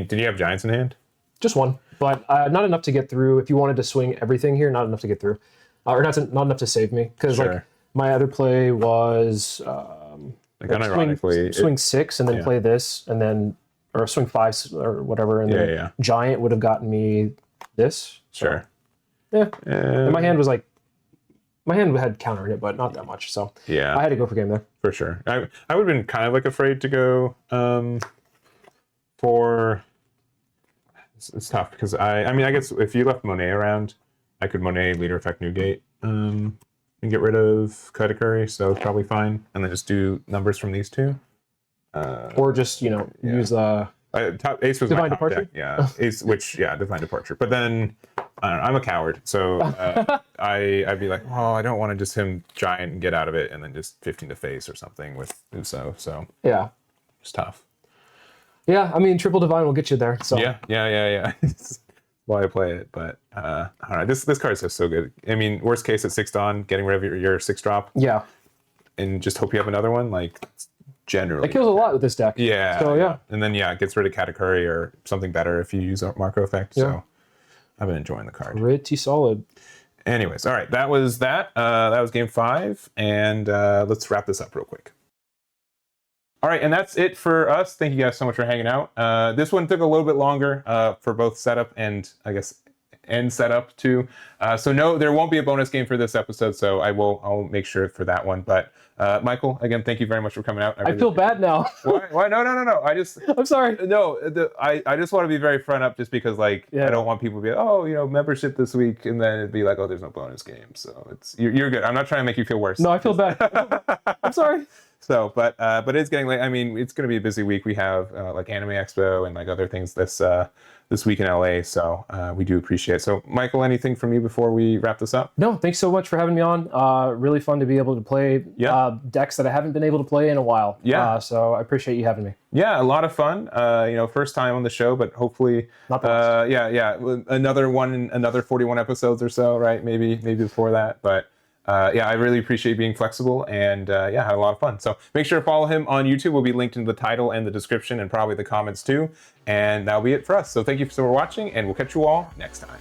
did you have giants in hand? Just 1, but not enough to get through. If you wanted to swing everything here, not enough to get through, or not enough to save me. Because like my other play was unironically swing 6 and then play this and then. Or swing 5 or whatever, and then giant would have gotten me this. So, yeah. And my hand had counter in it, but not that much. So I had to go for game there. For sure. I would have been kind of like afraid to go for it's tough because I mean, I guess if you left Monet around, I could Monet Leader Effect Newgate and get rid of Katakuri, so it's probably fine, and then just do numbers from these two. Or just, you know, use top Ace was Divine my top Departure? deck, yeah. Ace, which Divine Departure. But then I don't know, I'm a coward, so I'd be like, oh, I don't want to just him giant and get out of it, and then just 15 to face or something with Uso. So yeah, it's tough. Yeah, I mean, triple Divine will get you there. So yeah. That's why I play it, but I don't know. This card's just so good. I mean, worst case at 6 Dawn, getting rid of your 6 drop. Yeah. And just hope you have another one. Like, generally. It kills a lot with this deck. Yeah. So, yeah. And then, it gets rid of Katakuri or something better if you use a Marco effect. Yeah. So, I've been enjoying the card. Pretty solid. Anyways, all right. That was that. That was game 5. And let's wrap this up real quick. All right, and that's it for us. Thank you guys so much for hanging out. This one took a little bit longer for both setup and, I guess, end setup too. So no, there won't be a bonus game for this episode, so I'll make sure for that one. But Michael, again, thank you very much for coming out. I feel bad now. Why? No. I'm sorry. No, I just want to be very front up, just because I don't want people to be like, oh, membership this week, and then it'd be like, oh, there's no bonus game. So you're good. I'm not trying to make you feel worse. No, I feel bad. I'm sorry. So, but it's getting late. I mean, it's going to be a busy week. We have like Anime Expo and like other things this week in LA. So we do appreciate it. So, Michael, anything from you before we wrap this up? No, thanks so much for having me on. Really fun to be able to play decks that I haven't been able to play in a while. Yeah. So I appreciate you having me. Yeah, a lot of fun. First time on the show, but hopefully, not the last. Another 41 episodes or so, right? Maybe before that, but. I really appreciate being flexible and had a lot of fun. So make sure to follow him on YouTube. Will be linked in the title and the description and probably the comments too. And that'll be it for us. So thank you for watching, and we'll catch you all next time.